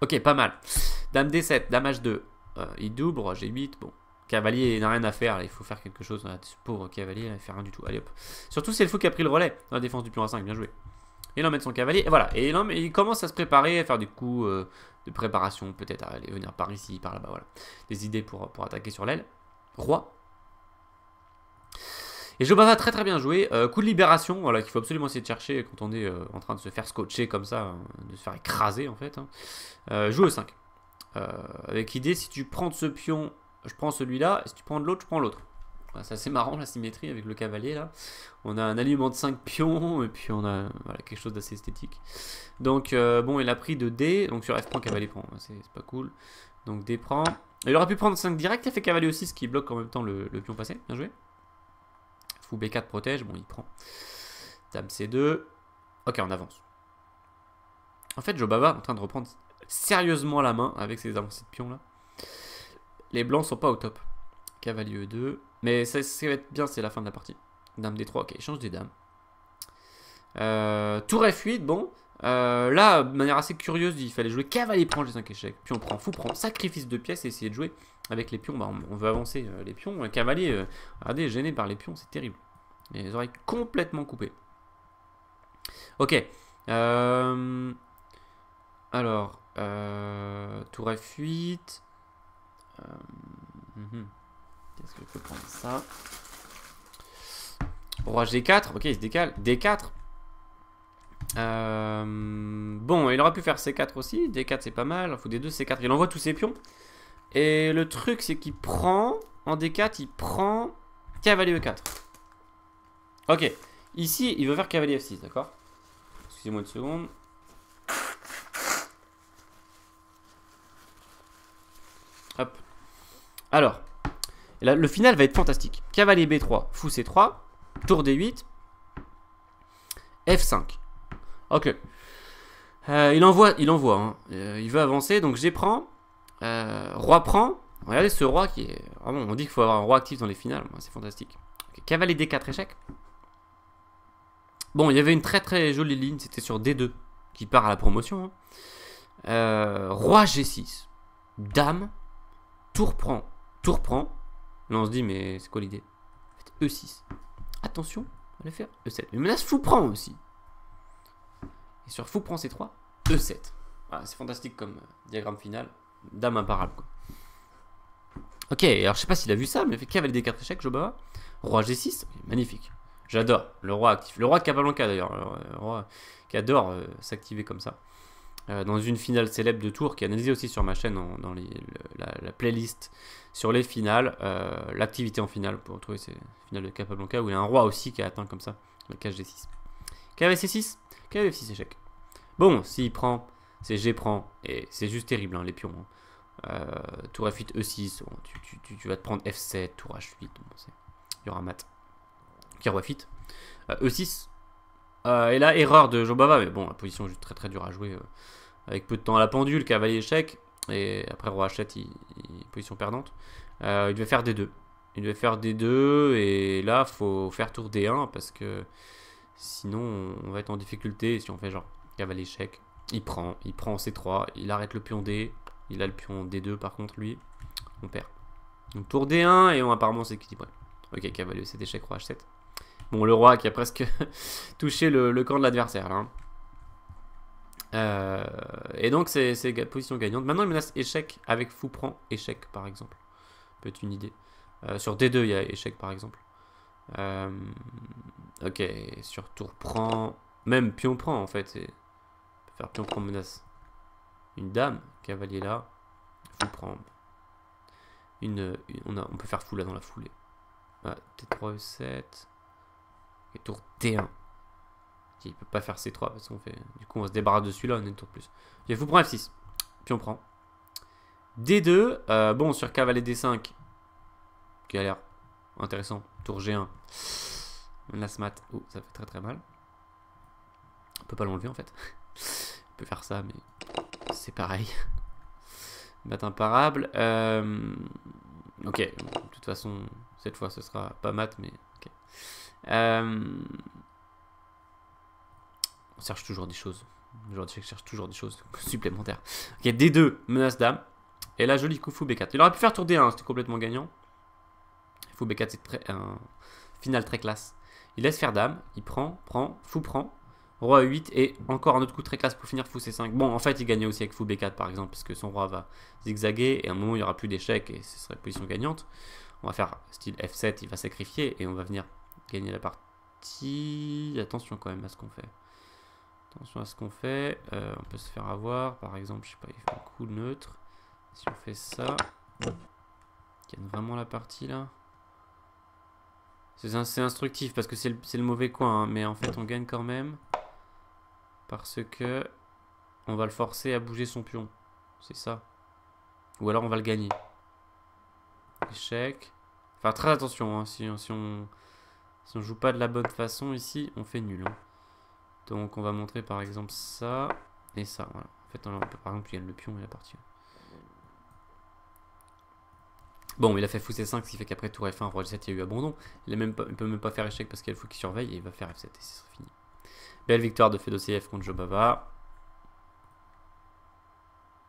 Ok, pas mal. Dame D7, dame H2, il double, roi G8, bon. Cavalier n'a rien à faire, là, il faut faire quelque chose. Ce pauvre cavalier, il ne fait rien du tout. Allez hop. Surtout c'est le fou qui a pris le relais dans la défense du pion A5, bien joué. Il emmène son cavalier, et voilà. Et il commence à se préparer, à faire des coups de préparation, peut-être à aller venir par ici, par là-bas, voilà. Des idées pour attaquer sur l'aile. Roi. Et Jobava très très bien joué. Coup de libération, voilà, qu'il faut absolument essayer de chercher quand on est en train de se faire scotcher comme ça, de se faire écraser en fait. Joue E5. Avec l'idée, si tu prends de ce pion, je prends celui-là, et si tu prends de l'autre, je prends l'autre. Voilà, c'est assez marrant la symétrie avec le cavalier là. On a un alignement de 5 pions, et puis on a voilà, quelque chose d'assez esthétique. Donc bon, il a pris de D, donc sur F prend, cavalier prend, c'est pas cool. Donc D prend. Il aurait pu prendre 5 direct, il a fait cavalier aussi, ce qui bloque en même temps le pion passé. Bien joué. Fou B4 protège, bon il prend. Dame C2. Ok, on avance. En fait, Jobava est en train de reprendre sérieusement la main avec ses avancées de pions là. Les blancs sont pas au top. Cavalier E2. Mais ça va être bien, c'est la fin de la partie. Dame D3, ok, change des dames. Tour F8, bon. Là, de manière assez curieuse, il fallait jouer cavalier prend, j'ai 5 échecs. Pion prend, fou prend, sacrifice de pièces et essayer de jouer avec les pions. Bah, on veut avancer les pions. Un cavalier, regardez, gêné par les pions, c'est terrible. Les oreilles complètement coupées. Ok. Alors, tour F8. Qu'est-ce que je peux prendre ça? Roi G4, ok, il se décale. D4. Bon, il aurait pu faire C4 aussi. D4, c'est pas mal. Fou D2, C4. Il envoie tous ses pions. Et le truc, c'est qu'il prend. En D4, il prend cavalier E4. Ok. Ici, il veut faire cavalier F6, d'accord? Excusez-moi une seconde. Hop. Alors. Là, le final va être fantastique. Cavalier B3, fou C3. Tour D8. F5. Ok. Il envoie. Hein. Il veut avancer. Donc G prend. Roi prend. Regardez ce roi qui est... Vraiment, on dit qu'il faut avoir un roi actif dans les finales. C'est fantastique. Okay. Cavalier D4 échec. Bon, il y avait une très très jolie ligne. C'était sur D2 qui part à la promotion. Hein. Roi G6. Dame. Tour prend. Tour prend. Là, on se dit, mais c'est quoi l'idée? E6. Attention, on va faire E7. Mais menace fou prend aussi. Et sur fou prend C3, E7. Voilà, c'est fantastique comme diagramme final. Dame imparable, quoi. Ok, alors je sais pas s'il a vu ça, mais il fait cavalier D4 échec, Jobava. Roi G6, magnifique. J'adore. Le roi actif. Le roi de Capablanca, d'ailleurs. Le roi qui adore s'activer comme ça. Dans une finale célèbre de Tours qui est analysée aussi sur ma chaîne dans la playlist sur les finales, l'activité en finale pour retrouver ces finales de Capablanca où il y a un roi aussi qui a atteint comme ça le cage D6. Cavalier C6, cavalier F6 échec. Bon, s'il prend, c'est G prend et c'est juste terrible hein, les pions. Hein. Tour F8 E6, bon, tu vas te prendre F7, tour H8, bon, il y aura mat. Ok, roi F8, E6. Et là, erreur de Jobava, mais bon, la position est très très dure à jouer. Avec peu de temps à la pendule, cavalier échec. Et après roi H7, position perdante. Il devait faire D2. Il devait faire D2 et là, faut faire tour D1 parce que sinon, on va être en difficulté si on fait genre cavalier échec. Il prend C3, il arrête le pion D. Il a le pion D2 par contre, lui. On perd. Donc tour D1 et apparemment c'est équilibré. Ok, cavalier C échec, roi H7. Bon, le roi qui a presque touché le camp de l'adversaire là. Et donc c'est position gagnante. Maintenant il menace échec avec fou prend échec par exemple. Peut-être une idée. Sur D2 il y a échec par exemple. Ok, sur tour prend. Même pion prend en fait. On peut faire pion prend menace. Une dame, cavalier là. Fou prend. On peut faire fou là dans la foulée. T3 E7. Et tour T1. Il peut pas faire C3 parce qu'on fait. Du coup on se débarrasse de celui-là, on a une tour plus. Il faut prendre F6. Puis on prend. D2. Bon sur cavalier D5. Qui a l'air intéressant. Tour G1. Menace mat. Oh, ça fait très très mal. On peut pas l'enlever en fait. On peut faire ça, mais c'est pareil. Mat imparable. Ok. De toute façon, cette fois ce sera pas mat, mais. Ok. On cherche toujours des choses. Je cherche toujours des choses supplémentaires. Ok, D2, menace dame. Et là, joli coup fou B4. Il aurait pu faire tour D1, c'était complètement gagnant. Fou B4, c'est un final très classe. Il laisse faire dame, il prend, fou prend. Roi 8 et encore un autre coup très classe pour finir fou C5. Bon, en fait, il gagnait aussi avec fou B4 par exemple, parce que son roi va zigzaguer et à un moment, il n'y aura plus d'échec et ce serait position gagnante. On va faire style F7, il va sacrifier et on va venir gagner la partie. Attention quand même à ce qu'on fait. Attention à ce qu'on fait. On peut se faire avoir, par exemple, je sais pas, il fait un coup neutre. Si on fait ça, il gagne vraiment la partie là. C'est instructif parce que c'est le mauvais coin, hein, mais en fait on gagne quand même parce que on va le forcer à bouger son pion. C'est ça. Ou alors on va le gagner. Échec. Faire très attention, hein, si on joue pas de la bonne façon ici, on fait nul. Hein. Donc on va montrer par exemple ça et ça. Voilà. En fait on peut par exemple gagner le pion et la partie. Bon, il a fait fou C5, ce qui fait qu'après tour F1, roi G7, il y a eu abandon. Il ne peut même pas faire échec parce qu'il y a le fou qui surveille et il va faire F7 et ce sera fini. Belle victoire de Fedoseev contre Jobava.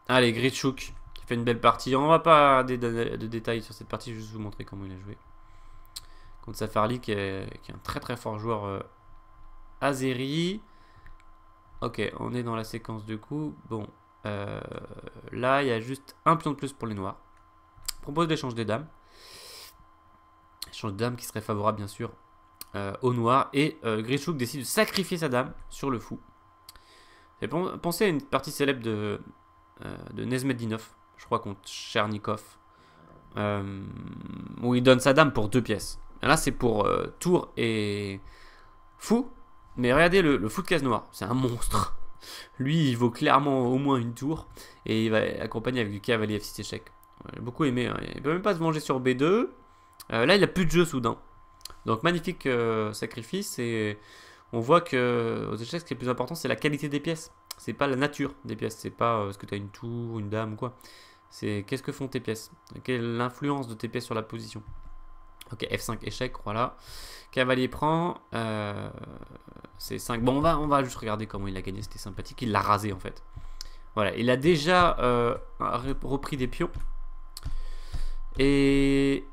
Allez, Grichuk qui fait une belle partie. On va pas de détails sur cette partie, je vais juste vous montrer comment il a joué. Contre Safarli qui est un très très fort joueur azéri. Ok, on est dans la séquence de coups. Bon, là il y a juste un pion de plus pour les noirs. Propose l'échange des dames. Échange de dames qui serait favorable bien sûr au noir. Et Grichuk décide de sacrifier sa dame sur le fou. Pensez à une partie célèbre de Nezmetdinov, je crois contre Chernikov, où il donne sa dame pour 2 pièces. Et là c'est pour tour et fou. Mais regardez le fou de case noire, c'est un monstre. Lui il vaut clairement au moins une tour. Et il va accompagner avec du cavalier F6 échec. J'ai beaucoup aimé, hein. Il peut même pas se venger sur B2. Là, il a plus de jeu soudain. Donc, magnifique sacrifice. Et on voit que aux échecs, ce qui est le plus important, c'est la qualité des pièces. C'est pas la nature des pièces. C'est pas ce que tu as une tour, une dame ou quoi. C'est qu'est-ce que font tes pièces. Quelle est l'influence de tes pièces sur la position. Ok, F5 échec, voilà. Cavalier prend. C5. Bon, on va juste regarder comment il a gagné. C'était sympathique. Il l'a rasé en fait. Voilà, il a déjà repris des pions. Et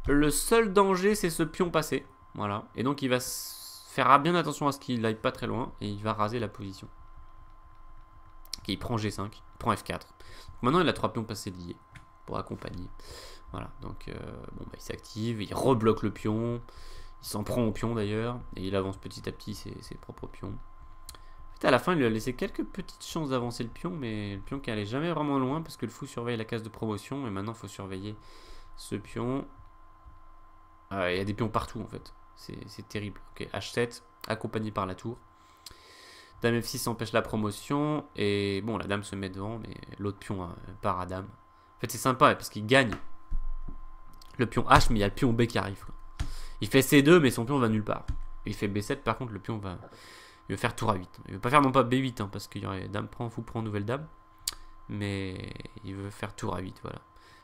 le seul danger, c'est ce pion passé. Voilà. Et donc, il va faire bien attention à ce qu'il n'aille pas très loin. Et il va raser la position. Ok, il prend G5. Il prend F4. Donc, maintenant, il a 3 pions passés liés pour accompagner. Voilà. Donc, bon, bah, il s'active. Il rebloque le pion. Il s'en prend au pion d'ailleurs. Et il avance petit à petit ses propres pions. En fait, à la fin, il lui a laissé quelques petites chances d'avancer le pion. Mais le pion qui allait jamais vraiment loin. Parce que le fou surveille la case de promotion. Et maintenant, il faut surveiller ce pion. Il y a des pions partout en fait. C'est terrible. Ok, H7, accompagné par la tour. Dame F6 empêche la promotion. Et bon, la dame se met devant, mais l'autre pion part à dame. En fait, c'est sympa parce qu'il gagne le pion H, mais il y a le pion B qui arrive. Quoi. Il fait C2, mais son pion va nulle part. Il fait B7, par contre, le pion va. Il veut faire tour A8. Il veut pas faire non pas B8, hein, parce qu'il y aurait dame prend, fou prend, nouvelle dame. Mais il veut faire tour A8, voilà.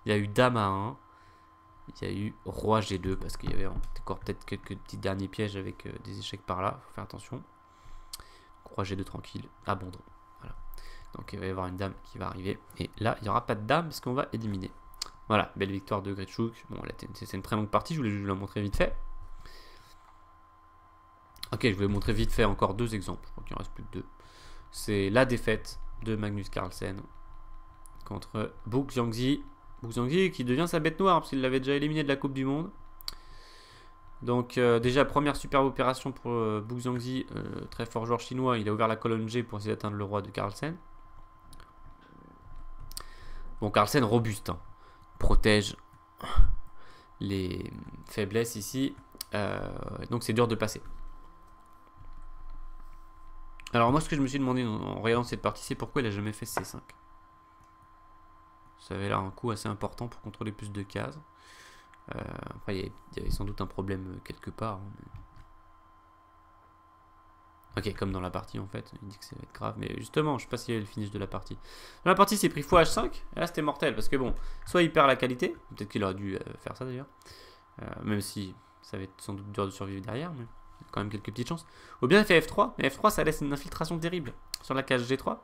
Il y a eu dame A1. Il y a eu roi G2 parce qu'il y avait encore peut-être quelques petits derniers pièges avec des échecs par là. Faut faire attention. Roi G2 tranquille. Abandon. Voilà. Donc il va y avoir une dame qui va arriver. Et là, il n'y aura pas de dame parce qu'on va éliminer. Voilà. Belle victoire de Grichuk. Bon, c'est une très longue partie. Je voulais vous la montrer vite fait. Ok, je vais vous montrer vite fait encore 2 exemples. Je crois qu'il en reste plus que 2. C'est la défaite de Magnus Carlsen contre Bu Xiangzi. Bu Xiangzi qui devient sa bête noire parce qu'il l'avait déjà éliminé de la Coupe du Monde. Donc déjà première superbe opération pour Bu Xiangzi, très fort joueur chinois. Il a ouvert la colonne G pour essayer d'atteindre le roi de Carlsen. Bon, Carlsen robuste, hein, protège les faiblesses ici. Donc c'est dur de passer. Alors moi ce que je me suis demandé en regardant cette partie, c'est pourquoi il n'a jamais fait C5. Ça avait l'air un coup assez important pour contrôler plus de cases. Après, il y avait sans doute un problème quelque part. Hein. Ok, comme dans la partie en fait, il dit que ça va être grave. Mais justement, je sais pas s'il y avait le finish de la partie. Dans la partie, c'est pris x5. Et là, c'était mortel parce que bon, soit il perd la qualité. Peut-être qu'il aurait dû faire ça d'ailleurs. Même si Ça va être sans doute dur de survivre derrière, mais il y a quand même quelques petites chances. Ou bien il fait F3, mais F3 ça laisse une infiltration terrible sur la case G3.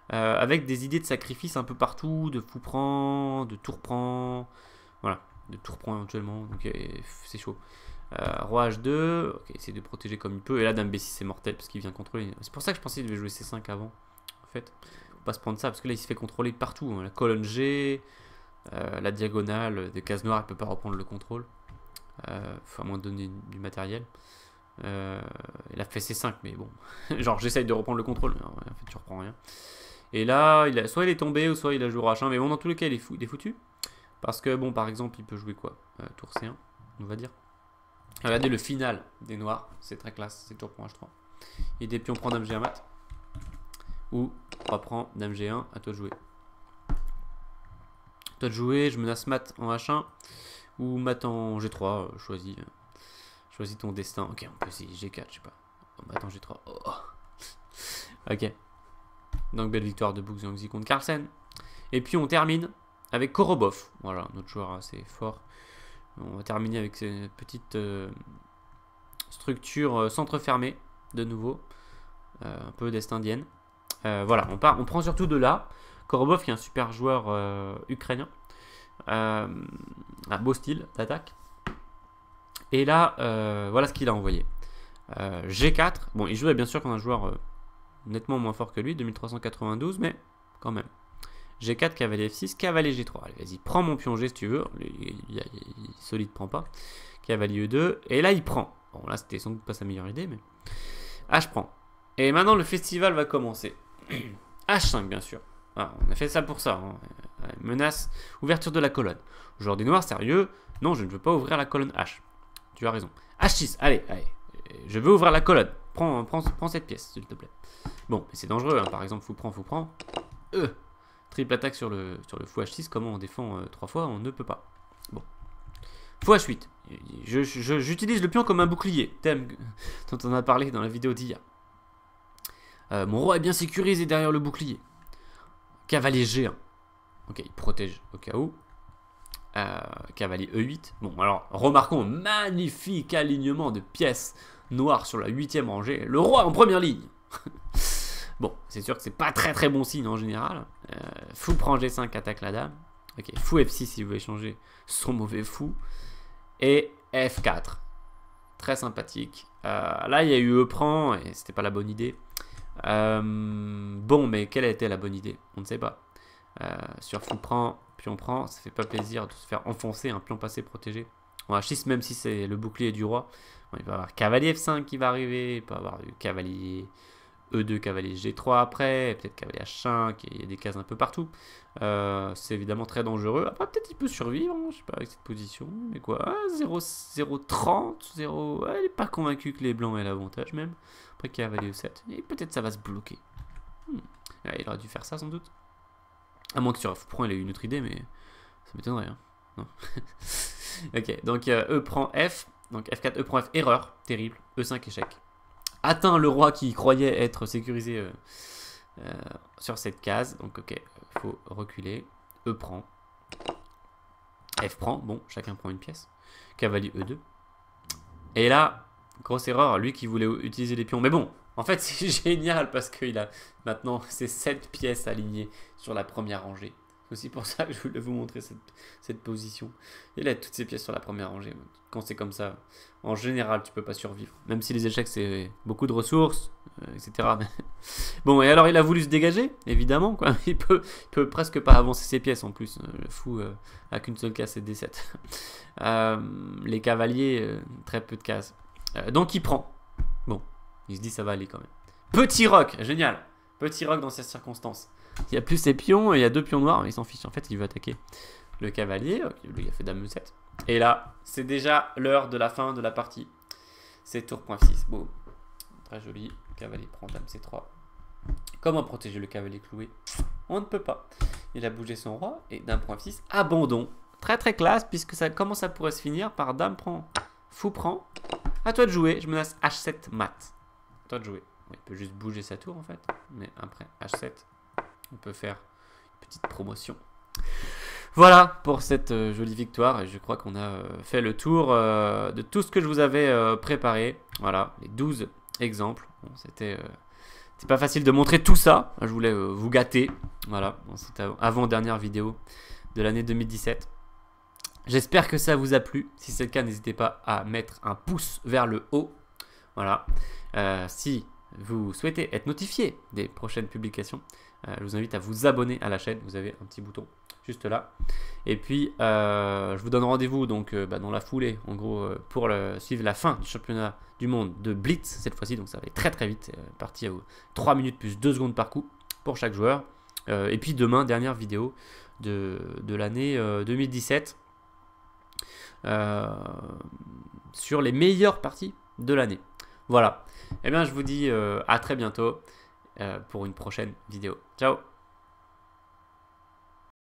Avec des idées de sacrifice un peu partout, de fou prend, de tour prend, voilà, de tour prend éventuellement, donc c'est chaud. Roi H2, ok, essayer de protéger comme il peut, et là Dame B6 c'est mortel parce qu'il vient contrôler. C'est pour ça que je pensais qu'il devait jouer C5 avant, en fait. Faut pas se prendre ça, parce que là il se fait contrôler partout, hein. La colonne G, la diagonale des cases noires, il peut pas reprendre le contrôle. Faut à moins donner du matériel. Il a fait C5, mais bon, genre j'essaye de reprendre le contrôle, mais en fait tu reprends rien. Et là, soit il est tombé, ou soit il a joué H1, mais bon, dans tous les cas, il est foutu. Parce que, bon, par exemple, il peut jouer quoi, tour C1, on va dire. Regardez le final des noirs, c'est très classe, c'est tour pour H3. Et des pions prend Dame G1 mat. Ou Roi prend Dame G1, à toi de jouer. À toi de jouer, je menace mat en H1, ou mat en G3, choisis ton destin. Ok, on peut essayer G4, je sais pas. Mat en G3, oh. Ok. Donc belle victoire de Buk Xiangzi contre Carlsen. Et puis on termine avec Korobov. Voilà, notre joueur assez fort. On va terminer avec cette petite structure centre fermé de nouveau. Un peu d'est indienne. Voilà, on prend surtout de là. Korobov qui est un super joueur ukrainien. Un beau style d'attaque. Et là, voilà ce qu'il a envoyé. G4. Bon, il jouait bien sûr contre un joueur nettement moins fort que lui, 2392, mais quand même. G4, cavalier F6, cavalier G3. Allez, vas-y, prends mon pion G si tu veux. Il solide, prend pas. Cavalier E2, et là, il prend. Bon, là, c'était sans doute pas sa meilleure idée, mais... H prend. Et maintenant, le festival va commencer. H5, bien sûr. Ah, on a fait ça pour ça. Hein. Menace, ouverture de la colonne. Joueur des noirs, sérieux? Non, je ne veux pas ouvrir la colonne H. Tu as raison. H6, allez. Je veux ouvrir la colonne. Prends cette pièce, s'il te plaît. Bon, mais c'est dangereux, hein. Par exemple, fou prend. Triple attaque sur le fou H6, comment on défend 3 fois, on ne peut pas. Bon. Fou H8. J'utilise le pion comme un bouclier, thème dont on a parlé dans la vidéo d'hier. Mon roi est bien sécurisé derrière le bouclier. Cavalier G1. Ok, il protège au cas où. Cavalier E8. Bon, alors, remarquons, magnifique alignement de pièces noires sur la 8e rangée. Le roi en première ligne. Bon, c'est sûr que c'est pas très bon signe en général. Fou prend G5, attaque la dame. Ok, fou F6 si vous voulez changer son mauvais fou. Et F4. Très sympathique. Là, il y a eu E prend et c'était pas la bonne idée. Bon, mais quelle a été la bonne idée? On ne sait pas. Sur fou prend, pion prend, ça fait pas plaisir de se faire enfoncer un pion passé protégé. En H6, même si c'est le bouclier du roi, bon, il va y avoir cavalier F5 qui va arriver, il peut y avoir du cavalier E2, cavalier G3 après, peut-être cavalier H5, il y a des cases un peu partout. C'est évidemment très dangereux. Après, peut-être il peut survivre, hein, je sais pas, avec cette position. Mais quoi, 0-30, 0... Ouais, il n'est pas convaincu que les blancs aient l'avantage même. Après, cavalier E7, et peut-être ça va se bloquer. Ouais, il aurait dû faire ça sans doute. À moins que sur F prend, il ait eu une autre idée, mais ça m'étonnerait. Hein. Non. Ok, donc E prend F, donc F4, E prend F, erreur, terrible, E5, échec. Atteint le roi qui croyait être sécurisé sur cette case. Donc ok, il faut reculer. E prend. F prend. Bon, chacun prend une pièce. Cavalier E2. Et là, grosse erreur, lui qui voulait utiliser les pions. Mais bon, en fait c'est génial parce qu'il a maintenant ces 7 pièces alignées sur la première rangée. C'est aussi pour ça que je voulais vous montrer cette position. Il a toutes ces pièces sur la première rangée. Quand c'est comme ça, en général, tu peux pas survivre. Même si les échecs, c'est beaucoup de ressources, etc. Bon, et alors, il a voulu se dégager, évidemment. Quoi. Il peut presque pas avancer ses pièces, en plus. Le fou a qu'une seule case, c'est D7. Les cavaliers, très peu de cases. Donc, il prend. Bon, il se dit, ça va aller quand même. Petit roc, génial. Petit roc dans ces circonstances. Il y a plus ses pions, il y a 2 pions noirs, il s'en fiche. En fait, il veut attaquer le cavalier. Okay, lui, il a fait dame E7. Et là, c'est déjà l'heure de la fin de la partie. C'est tour .6. Bon, très joli. Cavalier prend dame C3. Comment protéger le cavalier cloué? On ne peut pas. Il a bougé son roi. Et dame .6, abandon. Très classe, puisque ça, comment ça pourrait se finir par dame prend, fou prend. À toi de jouer. Je menace H7 mat. À toi de jouer. Il peut juste bouger sa tour, en fait. Mais après H7... on peut faire une petite promotion. Voilà pour cette jolie victoire. Et je crois qu'on a fait le tour de tout ce que je vous avais préparé. Voilà, les 12 exemples. Bon, c'était pas facile de montrer tout ça. Je voulais vous gâter. Voilà, bon, c'était avant-dernière vidéo de l'année 2017. J'espère que ça vous a plu. Si c'est le cas, n'hésitez pas à mettre un pouce vers le haut. Voilà. Si vous souhaitez être notifié des prochaines publications, je vous invite à vous abonner à la chaîne. Vous avez un petit bouton juste là. Et puis, je vous donne rendez-vous donc dans la foulée, en gros, pour suivre la fin du championnat du monde de Blitz cette fois-ci. Donc ça va aller très très vite. Parti à 3 minutes plus 2 secondes par coup pour chaque joueur. Et puis demain, dernière vidéo de l'année 2017 sur les meilleures parties de l'année. Voilà. Eh bien, je vous dis à très bientôt pour une prochaine vidéo. Ciao!